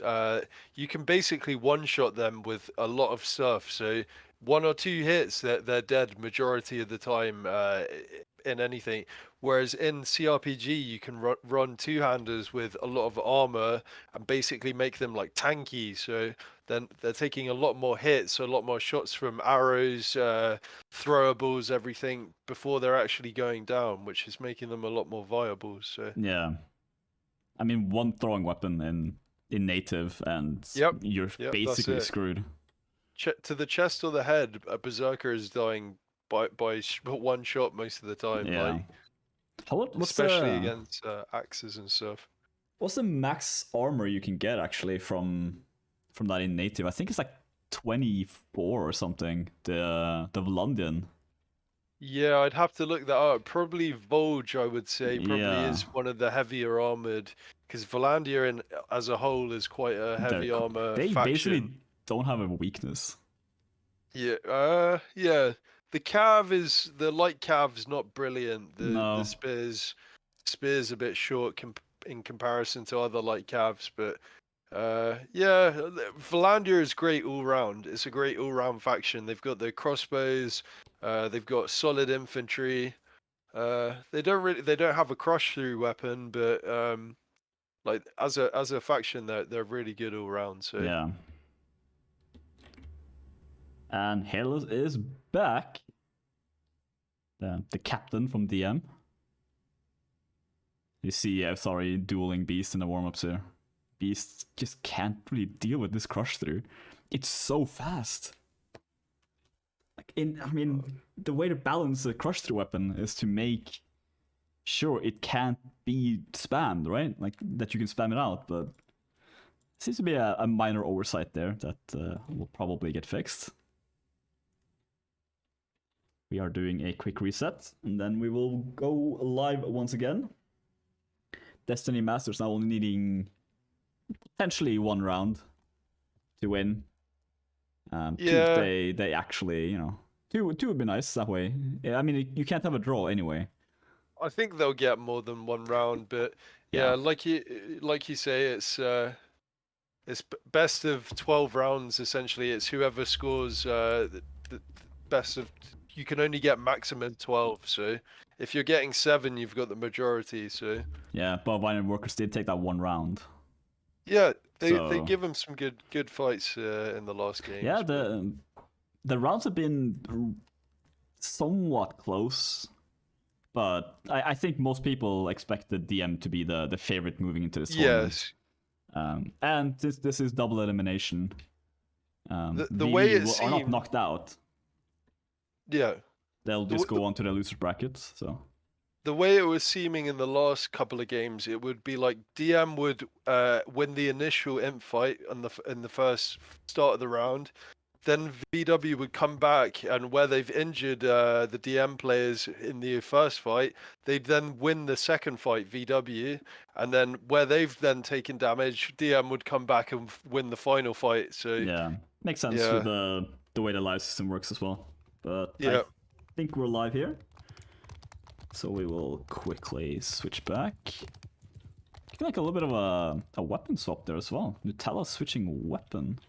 You can basically one-shot them with a lot of stuff. So 1 or 2 hits, they're dead majority of the time in anything. Whereas in cRPG, you can run two-handers with a lot of armor and basically make them like tanky. So then they're taking a lot more hits, a lot more shots from arrows, throwables, everything before they're actually going down, which is making them a lot more viable. So yeah, I mean, one throwing weapon in native, and you're basically screwed. To the chest or the head, a berserker is dying by one shot most of the time. Yeah. Like, especially against axes and stuff. What's the max armor you can get actually from that in native? I think it's like 24 or something. The Vlandian. Yeah, I'd have to look that up. Probably Volge, I would say, is one of the heavier armored, because Vlandia as a whole is quite a heavy armor They faction. Basically don't have a weakness. Yeah, yeah. The light cav's not brilliant. No. The spear's a bit short in comparison to other light cavs, but yeah, Vlandia is great all round. It's a great all round faction. They've got the crossbows. They've got solid infantry. They don't have a crush through weapon, but like as a faction, they're really good all round. So yeah. And Hairless is back. The captain from DM. You see, dueling Beast in the warm-ups here. Beast just can't really deal with this crush through. It's so fast. I mean, the way to balance a crush through weapon is to make sure it can't be spammed, right? Like that you can spam it out, but it seems to be a minor oversight there that will probably get fixed. We are doing a quick reset, and then we will go live once again. Destiny Masters now only needing potentially 1 round to win. Yeah. They actually, two would be nice that way. I mean, you can't have a draw anyway. I think they'll get more than 1 round, but yeah, like you say, it's best of 12 rounds essentially. It's whoever scores the best of. You can only get maximum 12, so if you're getting 7, you've got the majority. So yeah, but Vineyard Workers did take that 1 round. Yeah, they give them some good fights in the last game. Yeah, the rounds have been somewhat close, but I think most people expect the DM to be the favorite moving into this tournament. Yes. And this is double elimination. The way it seemed, are not knocked out. Yeah. They'll just go on to the loser brackets. So the way it was seeming in the last couple of games, it would be like DM would win the initial imp fight in the first start of the round. Then VW would come back, and where they've injured the DM players in the first fight, they'd then win the second fight, VW, and then where they've then taken damage, DM would come back and win the final fight. So yeah, makes sense with the way the live system works as well. But yeah. I think we're live here, so we will quickly switch back. Like a little bit of a weapon swap there as well. Nutella switching weapon.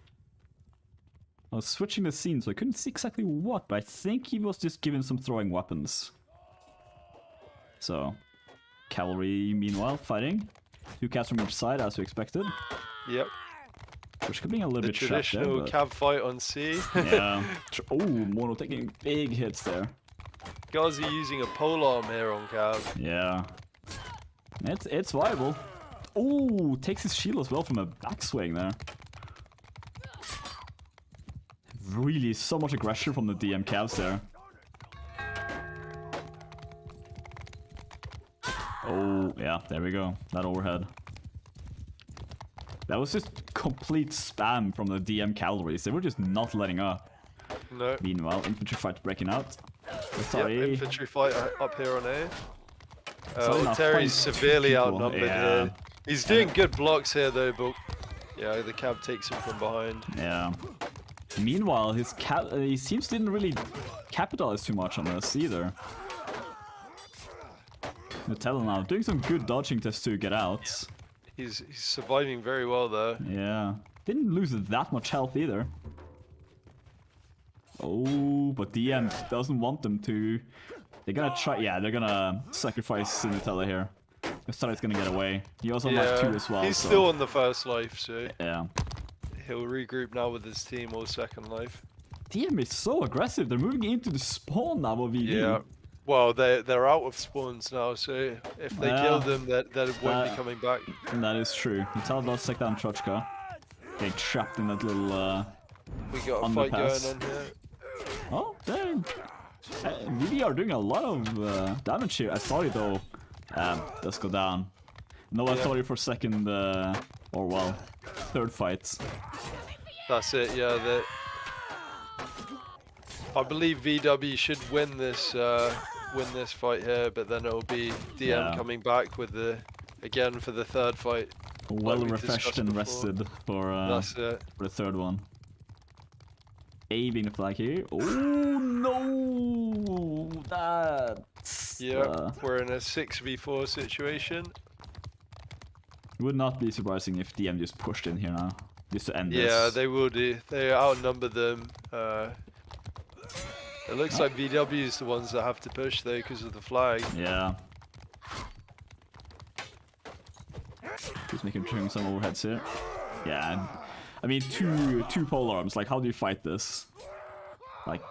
I was switching the scene, so I couldn't see exactly what, but I think he was just given some throwing weapons. So, cavalry, meanwhile, fighting. 2 cats from each side, as we expected. Yep. Trochka being a little bit trapped there. Traditional cab fight on C. Yeah. Oh, Mono taking big hits there. Gazi using a polearm here on cab. Yeah. It's viable. Oh, takes his shield as well from a backswing there. Really, so much aggression from the DM cabs there. Oh, yeah, there we go. That overhead. That was just complete spam from the DM cavalries. They were just not letting up. No. Meanwhile, infantry fight breaking out. Sorry. Yep, infantry fight up here on A. Terry's severely outnumbered here. He's doing good blocks here though, but yeah, the cab takes him from behind. Yeah. Meanwhile, his he seems didn't really capitalize too much on this either. Nutella now doing some good dodging tests to get out. He's surviving very well though. Yeah. Didn't lose that much health either. Oh, but DM doesn't want them to. They're gonna try. Yeah, they're gonna sacrifice Nutella here. Nutella's gonna get away. He also life 2 as well. He's still on the first life, so yeah. He'll regroup now with his team or second life. DM is so aggressive. They're moving into the spawn now of VV. Yeah. Well, they're out of spawns now, so if they kill them, that won't be coming back. That is true. Nutella does take down Trochka. Getting trapped in that little we got a fight going on here. Oh, dang. VV are doing a lot of damage here. Authority though does go down. No Authority for second, or well, third fight. That's it, yeah. I believe VW should win this fight here, but then it'll be DM coming back with again for the third fight. Well refreshed and rested for the third one. A being the flag here. Oh no! That's... Yeah, we're in a 6v4 situation. It would not be surprising if DM just pushed in here now. Just to end this. Yeah, they will do. They outnumber them. It looks like VW is the ones that have to push though because of the flag. Yeah. Just making some overheads here. Yeah. I mean, two polearms. Like, how do you fight this? Like,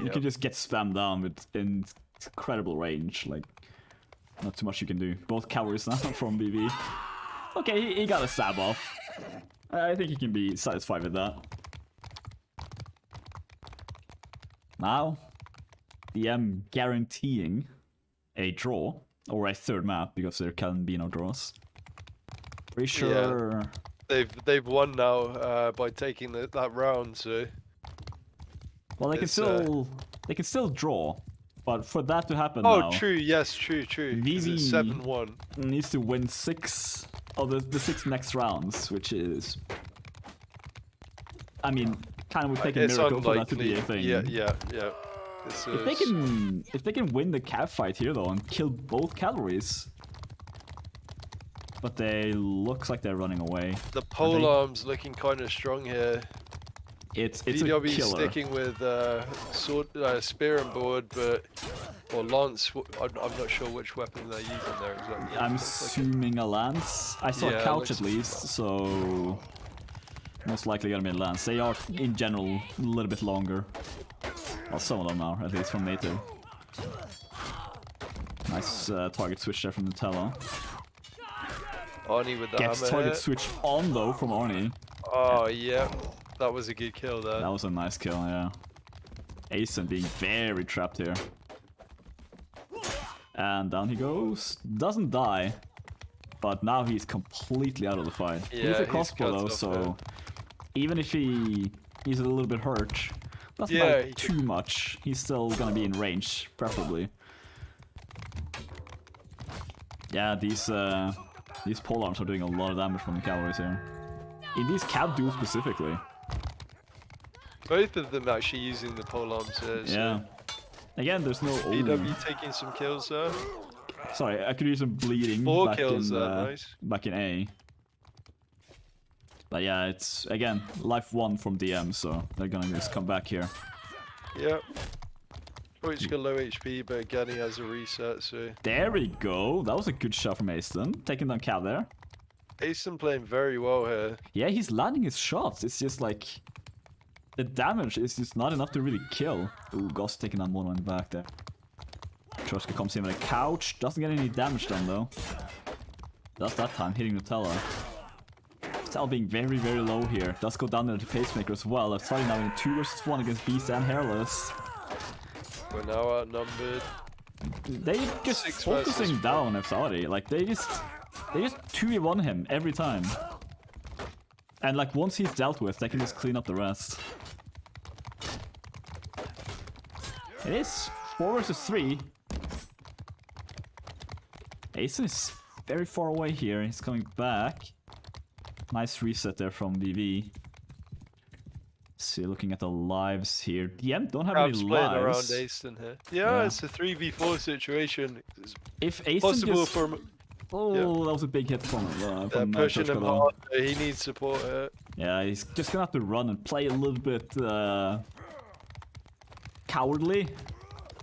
you can just get spammed down with incredible range. Like, not too much you can do. Both cavalries now from BB. Okay, he got a stab off. I think he can be satisfied with that. Now, DM guaranteeing a draw or a third map because there can be no draws. Pretty sure. Yeah. They've won now by taking that round, so. Well, they can still draw, but for that to happen now. Oh, true. Yes, true. VV 7-1 needs to win 6 of the 6 next rounds, which is. I mean, kind of would take a miracle for that to be a thing. Yeah. If they can win the cab fight here though and kill both cavalries. But they looks like they're running away. The polearm's looking kind of strong here. It's VW a killer. Sticking with sword, spear and board, or lance. I'm not sure which weapon they're using there exactly. I'm assuming a lance. I saw a couch at least, so most likely gonna be a lance. They are in general a little bit longer. Well, some of them are, at least from native. Nice target switch there from Nutella. Arnie with the Gets hammer target switch on though from Arnie. Oh yeah, that was a good kill there. That was a nice kill, yeah. Asen being very trapped here. And down he goes. Doesn't die, but now he's completely out of the fight. Yeah, he's a crossbow though, so even if he's a little bit hurt, doesn't matter too much. He's still gonna be in range, preferably. Yeah, these polearms are doing a lot of damage from the cavalries here. In these cab duels specifically. Both of them actually using the polearms here. So. Yeah. Again, there's no. VW taking some kills there. Sorry, I could use some bleeding. 4 kills there, nice. Back in A. But yeah, it's again life 1 from DM, so they're gonna just come back here. Yep. Oh, he's got low HP, but again he has a reset, so... There we go! That was a good shot from Aston. Taking down Cav there. Asen playing very well here. Yeah, he's landing his shots. It's just like the damage is just not enough to really kill. Ooh, Goss taking on mono in the back there. Troshka comes in with a couch. Doesn't get any damage done though. That's that time hitting Nutella. Nutella being very, very low here. Does go down there to Pacemaker as well. They're starting now in a 2 versus 1 against Beast and Hairless. We're now outnumbered. They just focusing down Efsari. Like they just 2v1 him every time. And like once he's dealt with, they can just clean up the rest. It is 4 versus 3. Asen is very far away here. He's coming back. Nice reset there from VV. See, looking at the lives here. DM don't have any lives. Playing around Asen here. Yeah, it's a 3v4 situation. It's if Asen possible just... for... Oh, that was a big hit from pushing him hard. He needs support here. Yeah, he's just gonna have to run and play a little bit cowardly.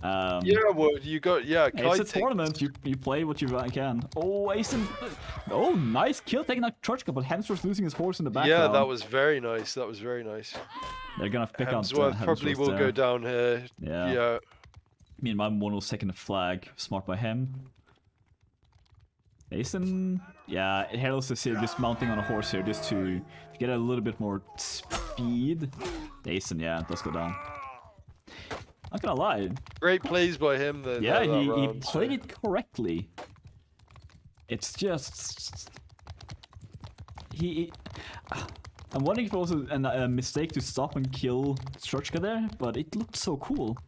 Yeah, well, you got it's a tournament. You play what you can. Oh, Asen! Oh, nice kill taking out Churchka, but Hemsworth's losing his horse in the background. Yeah, that was very nice. That was very nice. They're gonna pick out Hemsworth probably will go down here. Yeah. Meanwhile, Mono's taking the flag. Smart by him. Asen, yeah, Hairless is here just mounting on a horse here just to get a little bit more speed. Asen, yeah, does go down. Not gonna lie. Great plays by him then. Yeah, he played it correctly. It's just... I'm wondering if it was a mistake to stop and kill Churchka there, but it looked so cool.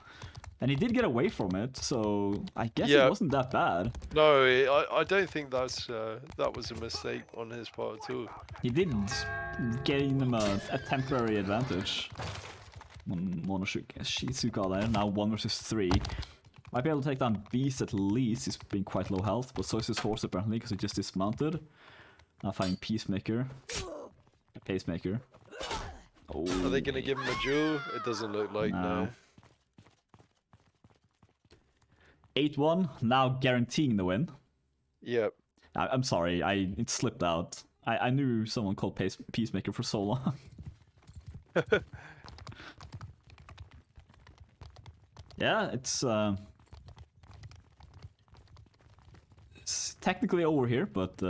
And he did get away from it, so I guess it wasn't that bad. No, I don't think that was a mistake on his part too. He did gain him a temporary advantage. Shizuka there, now 1 versus 3. Might be able to take down Beast at least, he's being quite low health, but so is his horse apparently, because he just dismounted. Now fighting Pacemaker. Oh. Are they gonna give him a duel? It doesn't look like, no. 8-1, now guaranteeing the win. Yep. I'm sorry, it slipped out. I knew someone called Peacemaker for so long. Yeah, it's technically over here, but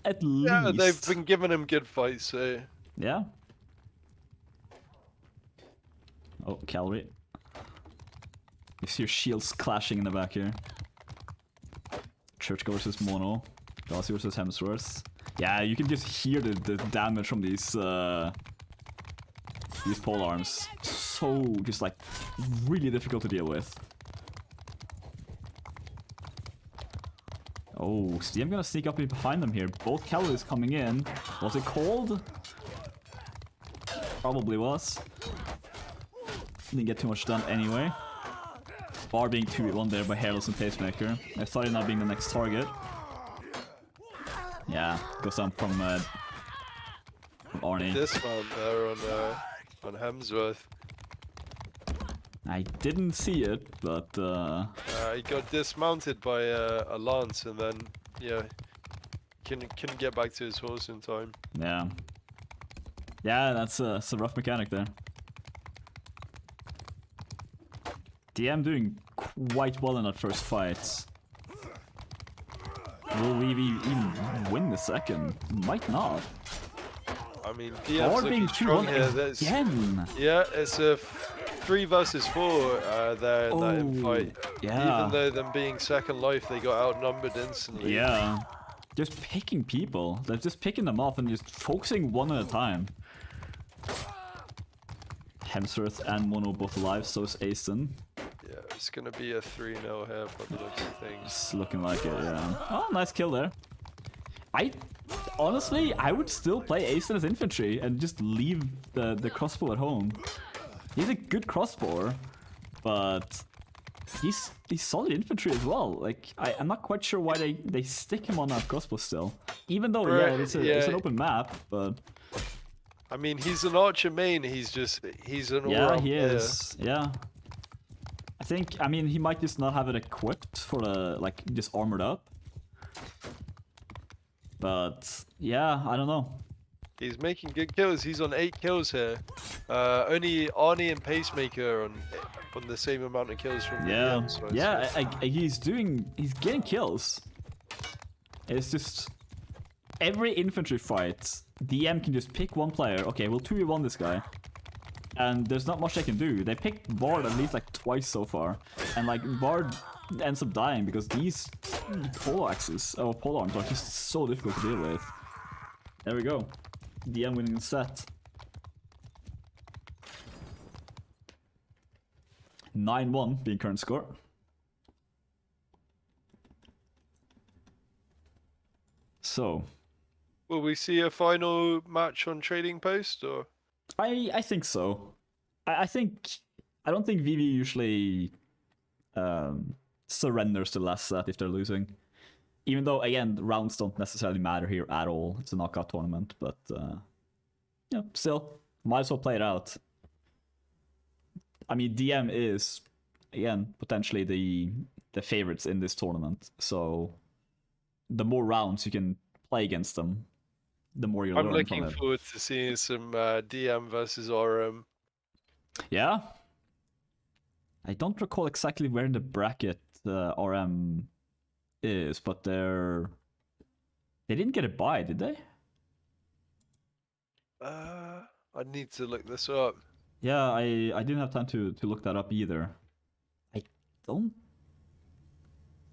at least... Yeah, they've been giving him good fights, so... Yeah. Oh, Cavalry. You see your shields clashing in the back here. Churchka versus Mono. Gauzy versus Hemsworth. Yeah, you can just hear the damage from these pole arms. So just like really difficult to deal with. Oh, see, I'm gonna sneak up behind them here. Both cavalries coming in. Was it cold? Probably was. Didn't get too much done anyway. Bar being 2v1 there by Hairless and Pacemaker. I started now being the next target. Yeah, goes down from Arnie. This one there on Hemsworth. I didn't see it, but he got dismounted by a lance, and then couldn't get back to his horse in time. Yeah. Yeah, that's a rough mechanic there. DM doing quite well in that first fight. Will we even win the second? Might not. I mean, DM's looking strong here. Again. Yeah, it's a 3 versus 4 there in that fight. Yeah. Even though them being second life, they got outnumbered instantly. Yeah. Just picking people. They're just picking them off and just focusing one at a time. Hemsworth and Mono both alive, so is Asen. Yeah, it's gonna be a 3-0 here by the looks of things. It's looking like it, yeah. Oh, nice kill there. Honestly, I would still play Asen as infantry and just leave the crossbow at home. He's a good crossbower, but he's solid infantry as well. Like, I'm not quite sure why they stick him on that crossbow still. Even though, it's an open map, but... I mean, he's an archer main, he's an all-round he is, yeah. I mean, he might just not have it equipped for the, like, just armored up. But yeah, I don't know. He's making good kills. He's on 8 kills here. Only Arnie and Pacemaker on the same amount of kills from the DM side. Yeah, he's getting kills. It's just every infantry fight, DM can just pick one player. Okay, we'll 2v1 this guy. And there's not much they can do. They picked Bard at least like twice so far. And like Bard ends up dying because these pole arms are just so difficult to deal with. There we go. DM winning the set. 9-1 being current score. So, will we see a final match on Trading Post, or? I think so. I don't think VV usually surrenders to the last set if they're losing. Even though, again, rounds don't necessarily matter here at all. It's a knockout tournament, but yeah, still, might as well play it out. I mean, DM is, again, potentially the favorites in this tournament. So the more rounds you can play against them, the more you learn from it. I'm looking forward to seeing some DM versus RM. Yeah. I don't recall exactly where in the bracket RM is, but they didn't get a buy, did they? I need to look this up. Yeah, I didn't have time to look that up either. I don't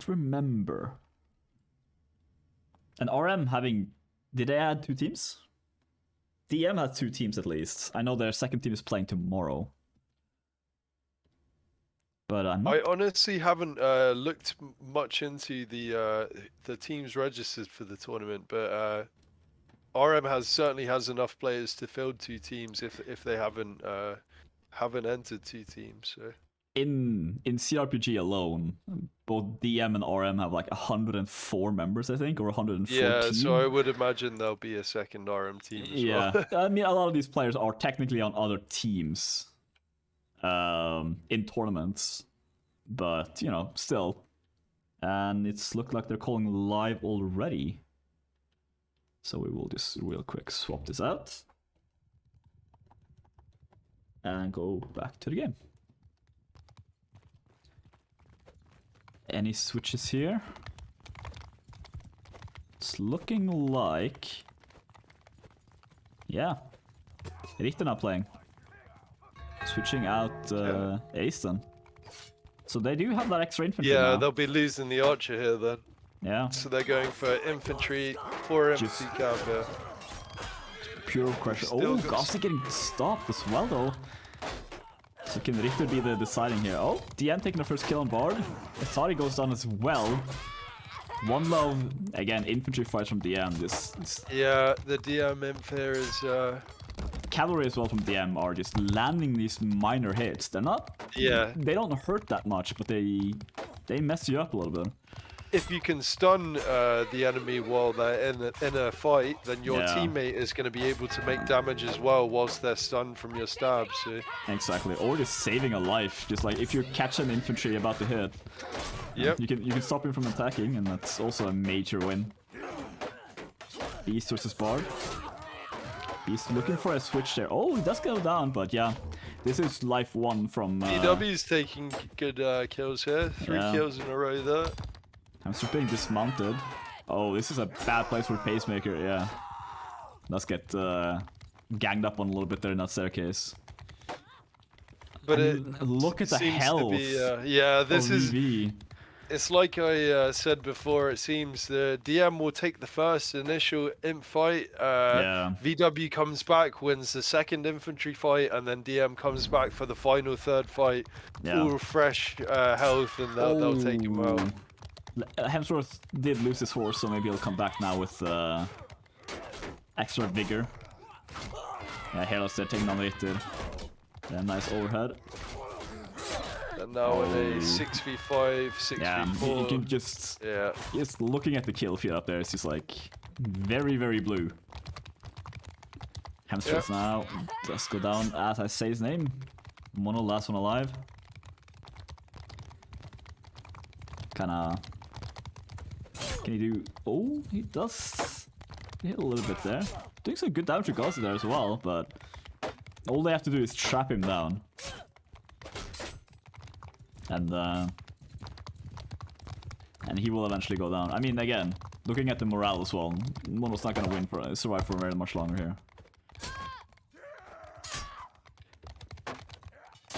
remember. And RM did they add 2 teams? DM has 2 teams at least. I know their second team is playing tomorrow. But I'm not... I honestly haven't looked much into the teams registered for the tournament, but RM certainly has enough players to field 2 teams if they haven't entered 2 teams. So. In cRPG alone, both DM and RM have like 104 members, I think, or 114. Yeah, so I would imagine there'll be a second RM team as well. I mean, a lot of these players are technically on other teams in tournaments, but, you know, still. And it's looked like they're calling live already. So we will just real quick swap this out and go back to the game. Any switches here? It's looking like... Yeah. Richter not playing. Switching out Aston. So they do have that extra infantry now. They'll be losing the archer here then. Yeah. So they're going for infantry, 4 infantry camp here. Pure pressure. Oh, Gossi getting stopped as well though. So can Richter be the deciding here? Oh, DM taking the first kill on Bard. Asari goes down as well. 1 low, again, infantry fights from DM. Yeah, the DM imp here is... Cavalry as well from DM are just landing these minor hits. They're not... Yeah. They don't hurt that much, but they mess you up a little bit. If you can stun the enemy while they're in a fight, then your teammate is going to be able to make damage as well whilst they're stunned from your stabs. So. Exactly, or just saving a life. Just like if you catch an infantry about to hit, yep. you can stop him from attacking, and that's also a major win. Beast versus Bard. Beast looking for a switch there. Oh, he does go down, but yeah, this is life 1 from... DW's taking good kills here. 3 kills in a row there. Hamster being dismounted. Oh, this is a bad place for Pacemaker, yeah. Let's get ganged up on a little bit there in that staircase. But look at the health. This is... VV. It's like I said before, it seems the DM will take the first initial imp fight. VW comes back, wins the second infantry fight, and then DM comes back for the final 3rd fight. Full fresh health, and they'll take him out. Hemsworth did lose his horse, so maybe he'll come back now with extra vigor. Yeah, Helos there taking on Richter. Yeah, nice overhead. And now in a 6v5, 6v4. Yeah, you can just... Yeah. Just looking at the kill feed up there, it's just like... Very, very blue. Hemsworth now does go down as I say his name. Mono, last one alive. Kinda... Can he do... Oh, he does hit a little bit there. Doing some good damage to Gauzy there as well, but all they have to do is trap him down. And he will eventually go down. I mean, again, looking at the morale as well, Mono's not gonna survive for very much longer here.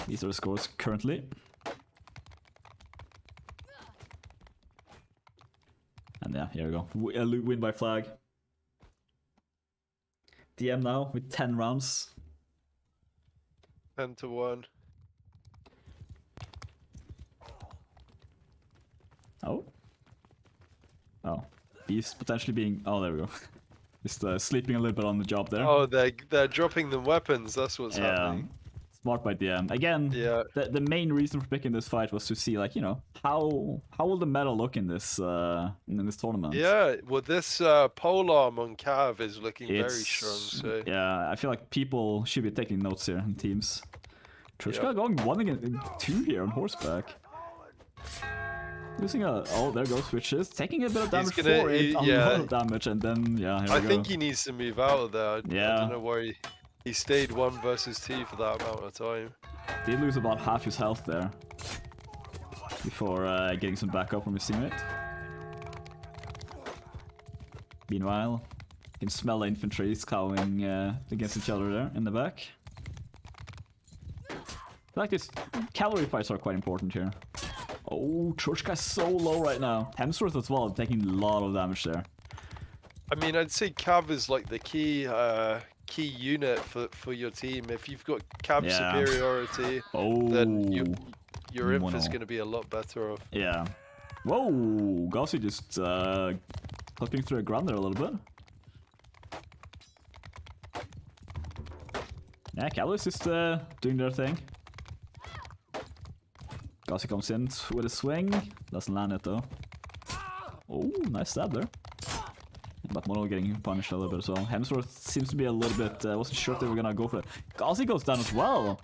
These are the scores currently. And yeah, here we go. Win by flag. DM now with 10 rounds. 10-1. Oh. Oh. He's potentially being... Oh, there we go. Just sleeping a little bit on the job there. Oh, they're dropping the weapons. That's what's happening. Smart by DM. Again, the main reason for picking this fight was to see, like, you know, how will the meta look in this tournament? Yeah, well, this polearm on Cav is looking very strong. So yeah, I feel like people should be taking notes here in teams. Trushka going 1 against 2 here on horseback. Using oh, there goes switches, taking a bit of damage for it, a lot of damage, and then here we go. I think he needs to move out of there. I don't know why he stayed 1 versus 2 for that amount of time. Did lose about half his health there before getting some backup from his teammate. Meanwhile, you can smell the infantry scowling against each other there in the back. I feel like these cavalry fights are quite important here. Oh, Trushka's so low right now. Hemsworth as well, taking a lot of damage there. I mean, I'd say Cav is like the key unit for your team. If you've got Cav superiority, then your inf is going to be a lot better off. Yeah. Whoa, Gauzy just clipping through a ground there a little bit. Yeah, Cavalry's just doing their thing. Gauzy comes in with a swing. Doesn't land it though. Oh, nice stab there. But Mono getting punished a little bit as well. Hemsworth seems to be a little bit... wasn't sure if they were gonna go for it. Gauzy goes down as well.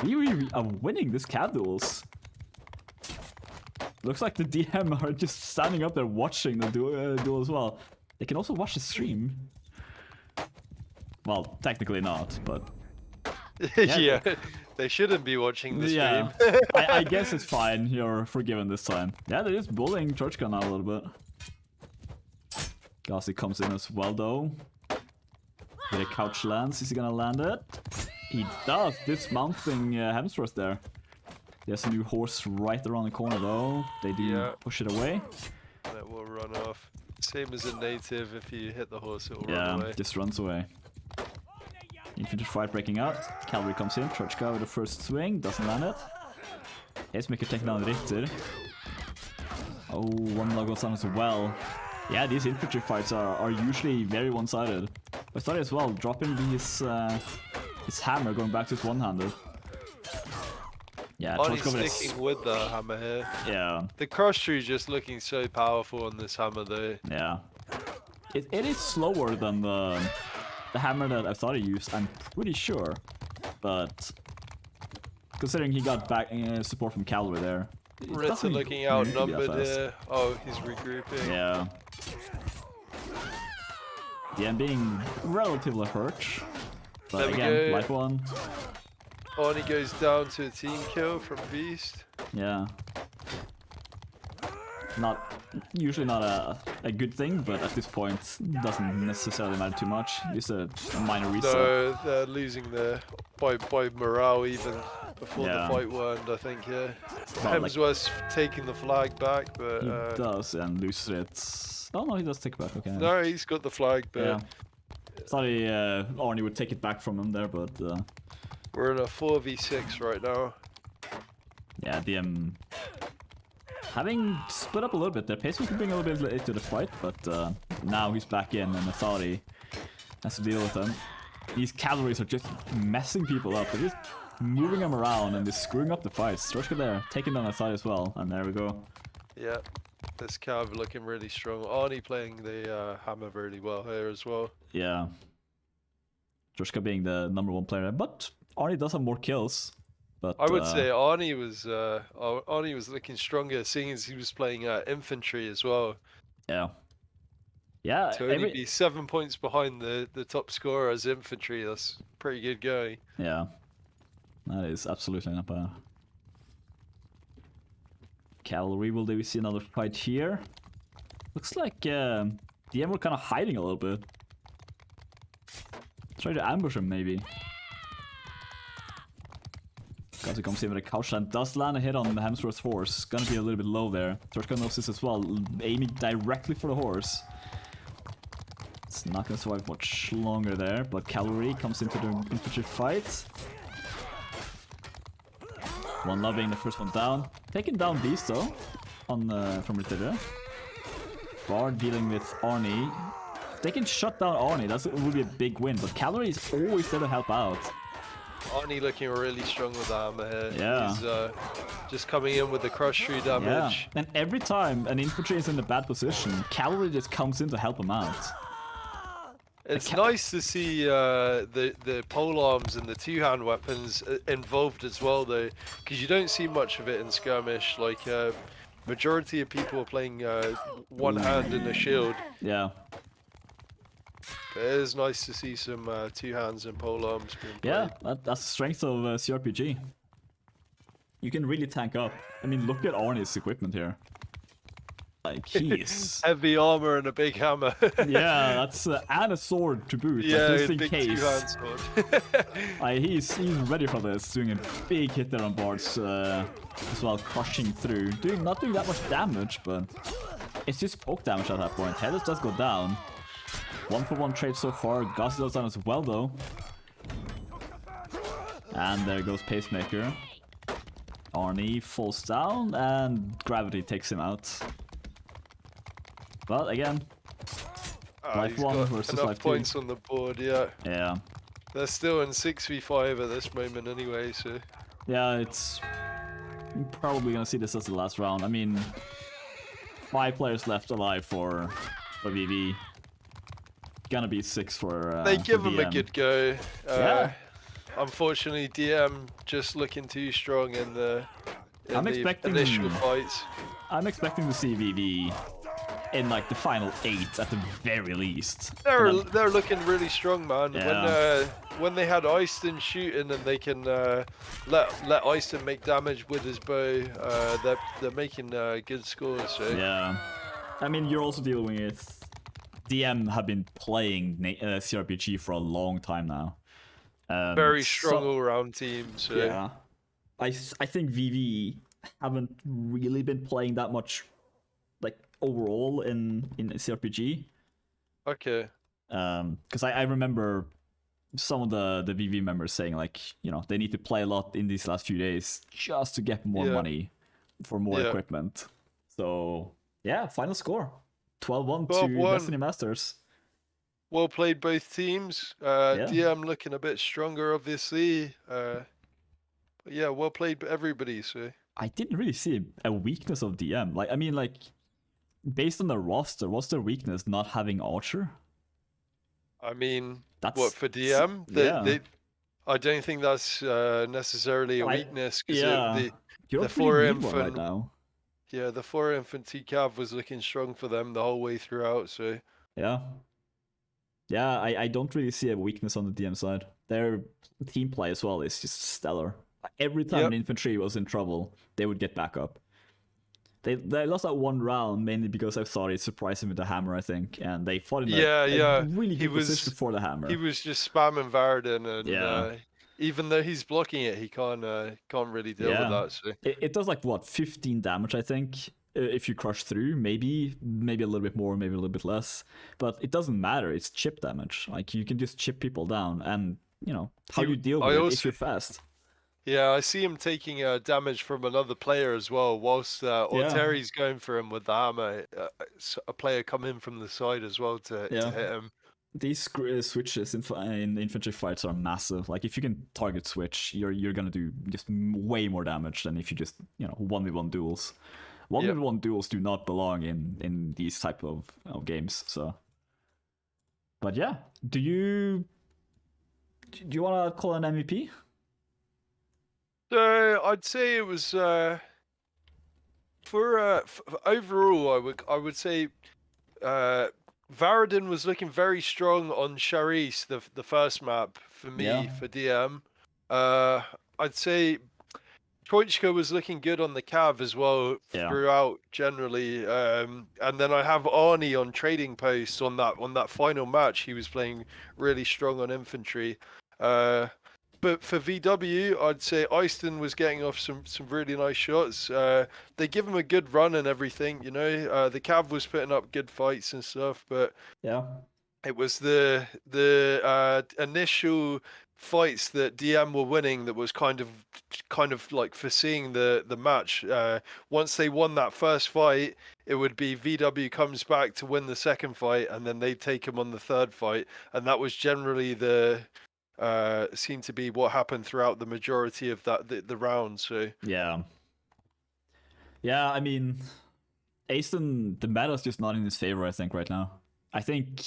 We are winning this Cav duels. Looks like the DM are just standing up there watching the duel as well. They can also watch the stream. Well, technically not, but... yeah. They shouldn't be watching the stream. I guess it's fine. You're forgiven this time. Yeah, they're just bullying Churchka now a little bit. Gauzy comes in as well, though. With a couch lance. Is he gonna land it? He does. Dismounting Hemsworth there. There's a new horse right around the corner, though. They do push it away. That will run off. Same as a native. If you hit the horse, it will run away. Yeah, just runs away. Infantry fight breaking out. Cavalry comes in. Trushka with the first swing. Doesn't land it. Hazemaker taking down Ritter. Oh, one log goes down as well. Yeah, these infantry fights are usually very one-sided. But sorry as well, dropping his hammer, going back to his one-handed. Yeah, he's sticking with the hammer here. Yeah. The cross tree just looking so powerful on this hammer though. Yeah. It is slower than the hammer that I thought he used, I'm pretty sure. But considering he got back support from cavalry there. Ritter looking outnumbered here. Oh, he's regrouping. Yeah. Yeah, I'm being relatively hurt. But again, life one. Oh, and he goes down to a team kill from Beast. Yeah. Usually not a good thing, but at this point doesn't necessarily matter too much. Just a minor reset. No, they're losing by morale even before the fight will end, I think, yeah. Hemsworth's taking the flag back, but... He does, and loses it. Oh no, he does take it back, okay. No, he's got the flag back. Yeah. Thought Arnie would take it back from him there, but... We're in a 4v6 right now. Yeah, DM... Having split up a little bit there, Pacemaker can bring a little bit late to the fight, but now he's back in and Authority has to deal with them. These cavalries are just messing people up. They're just moving them around and just screwing up the fights. Trushka there, taking down Authority as well, and there we go. Yeah, this cav looking really strong. Arnie playing the hammer really well here as well. Yeah. Trushka being the #1 player, but Arnie does have more kills. But, I would say Arnie was looking stronger, seeing as he was playing infantry as well. Yeah. Yeah, to only be 7 points behind the top scorer as infantry, that's pretty good going. Yeah, that is absolutely not bad. Cavalry, will we see another fight here? Looks like DM were kind of hiding a little bit. Try to ambush him, maybe. Gazi comes in with a couch and does land a hit on the Hemsworth's horse. Gonna be a little bit low there. Torchka knows this as well, aiming directly for the horse. It's not gonna survive much longer there, but Cavalry comes into the infantry fight. One love being the first one down. Taking down Beast though, on from Ritter. Bard dealing with Arnie. They can shut down Arnie, that would be a big win, but Cavalry is always there to help out. Arnie looking really strong with the hammer here. Yeah. He's just coming in with the crush through damage. Yeah. And every time an infantry is in a bad position, Cavalry just comes in to help him out. It's nice to see the polearms and the two-hand weapons involved as well, though, because you don't see much of it in skirmish. Like, majority of people are playing one hand and a shield. Yeah. But it is nice to see some two hands and polearms being played. Yeah, that's the strength of cRPG. You can really tank up. I mean, look at Arnie's equipment here. Like, jeez. Heavy armor and a big hammer. Yeah, that's and a sword to boot. Yeah, like, just in big case. two-hand sword. He's ready for this, doing a big hit there on Bards as well, crushing through. Not doing that much damage, but it's just poke damage at that point. Headless does go down. 1-for-1 trade so far. Gazi goes down as well though. And there goes Pacemaker. Arnie falls down and Gravity takes him out. But again, life 1 versus enough life 2. points on the board, yeah. Yeah. They're still in 6v5 at this moment anyway, so... Yeah, it's... I'm probably gonna see this as the last round. I mean, 5 players left alive for VV. Gonna be 6 for they give for them a good go. Yeah. Unfortunately, DM just looking too strong in the initial fights. I'm expecting to see VV in like the final 8 at the very least. They're looking really strong, man. Yeah. When they had Eyston shooting and they can let Eyston make damage with his bow, they're making good scores. So. Yeah, I mean you're also dealing with DM have been playing cRPG for a long time now. Very strong all-round team. So. Yeah, I think VV haven't really been playing that much, like overall in cRPG. Okay. Because I remember some of the VV members saying like, you know, they need to play a lot in these last few days just to get more money for more equipment. So yeah, final score 12-1 to Destiny Masters. Well played both teams. DM looking a bit stronger, obviously. But yeah, well played everybody. So I didn't really see a weakness of DM. Like, I mean, like based on the roster, what's their weakness? Not having Archer. I mean, that's what for DM? I don't think that's necessarily a weakness. Yeah, the 4 infant right now. Yeah, the 4 infant T-Cav was looking strong for them the whole way throughout. So yeah. Yeah, I don't really see a weakness on the DM side. Their team play as well is just stellar. Every time an infantry was in trouble, they would get back up. They lost that one round mainly because I thought he surprised him with the hammer, I think, and they fought in a really good position for the hammer. He was just spamming Varden, and even though he's blocking it, he can't really deal with that. So. It does like what 15 damage, I think. If you crush through, maybe a little bit more, maybe a little bit less, but it doesn't matter. It's chip damage. Like you can just chip people down, and you know how you deal with it if you're fast. Yeah, I see him taking damage from another player as well, whilst Orteri's going for him with the hammer. A player come in from the side as well to hit him. These switches in infantry fights are massive. Like if you can target switch, you're gonna do just way more damage than if you just 1v1 duels. 1v1 duels do not belong in these type of games. So, but yeah, do you want to call an MVP? So I'd say it was for overall. I would say Varadin was looking very strong on Charisse, the first map for me for DM. I'd say Troichka was looking good on the Cav as well throughout generally. And then I have Arnie on trading post on that final match. He was playing really strong on infantry. But for VW, I'd say Eyston was getting off some really nice shots. They give him a good run and everything, you know. The Cav was putting up good fights and stuff, but it was the initial fights that DM were winning that was kind of like foreseeing the match. Once they won that first fight, it would be VW comes back to win the second fight, and then they take him on the third fight, and that was generally seemed to be what happened throughout the majority of the round. So yeah, I mean, Aston, the meta is just not in his favor, I think, right now. I think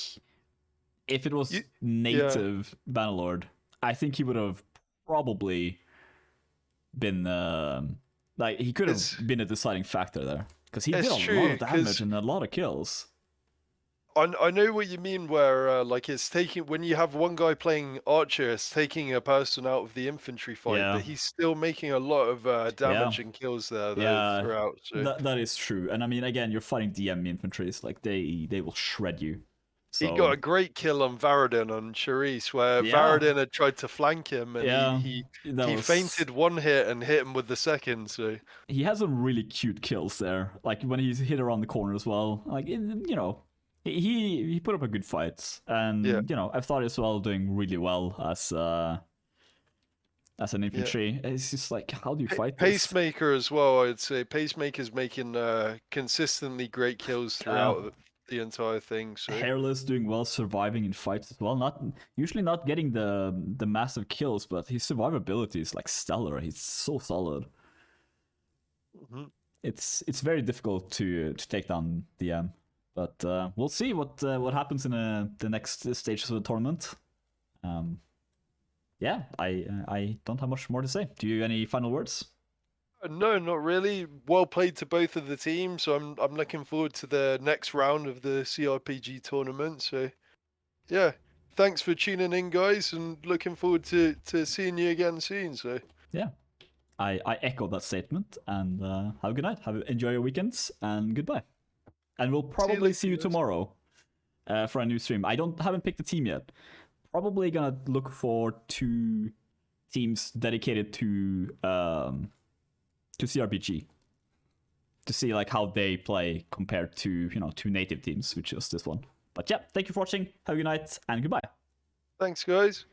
if it was native Bannerlord, I think he would have probably been like he could have been a deciding factor there, because he did a lot of damage and a lot of kills. I know what you mean, where like it's taking, when you have one guy playing archer, it's taking a person out of the infantry fight, but he's still making a lot of damage and kills there throughout. So. That is true, and I mean, again, you're fighting DM infantries, like they will shred you. So... He got a great kill on Varadin on Charisse, where Varadin had tried to flank him, and he fainted one hit and hit him with the second. So he has some really cute kills there, like when he's hit around the corner as well. Like he put up a good fight, and I thought as well doing really well as an infantry. It's just like, how do you fight Pacemaker as well? I'd say Pacemaker's making consistently great kills throughout the entire thing. So Hairless doing well, surviving in fights as well. Usually not getting the massive kills, but his survivability is like stellar. He's so solid. Mm-hmm. It's very difficult to take down DM, but we'll see what happens in the next stages of the tournament. I don't have much more to say. Do you have any final words? No, not really. Well played to both of the teams. So I'm looking forward to the next round of the cRPG tournament. So yeah, thanks for tuning in, guys, and looking forward to seeing you again soon. So yeah, I echo that statement, and have a good night. Enjoy your weekends, and goodbye. And we'll probably see you tomorrow for a new stream. I haven't picked a team yet. Probably gonna look for 2 teams dedicated to cRPG, to see like how they play compared to 2 native teams, which is this one. But yeah, thank you for watching. Have a good night and goodbye. Thanks, guys.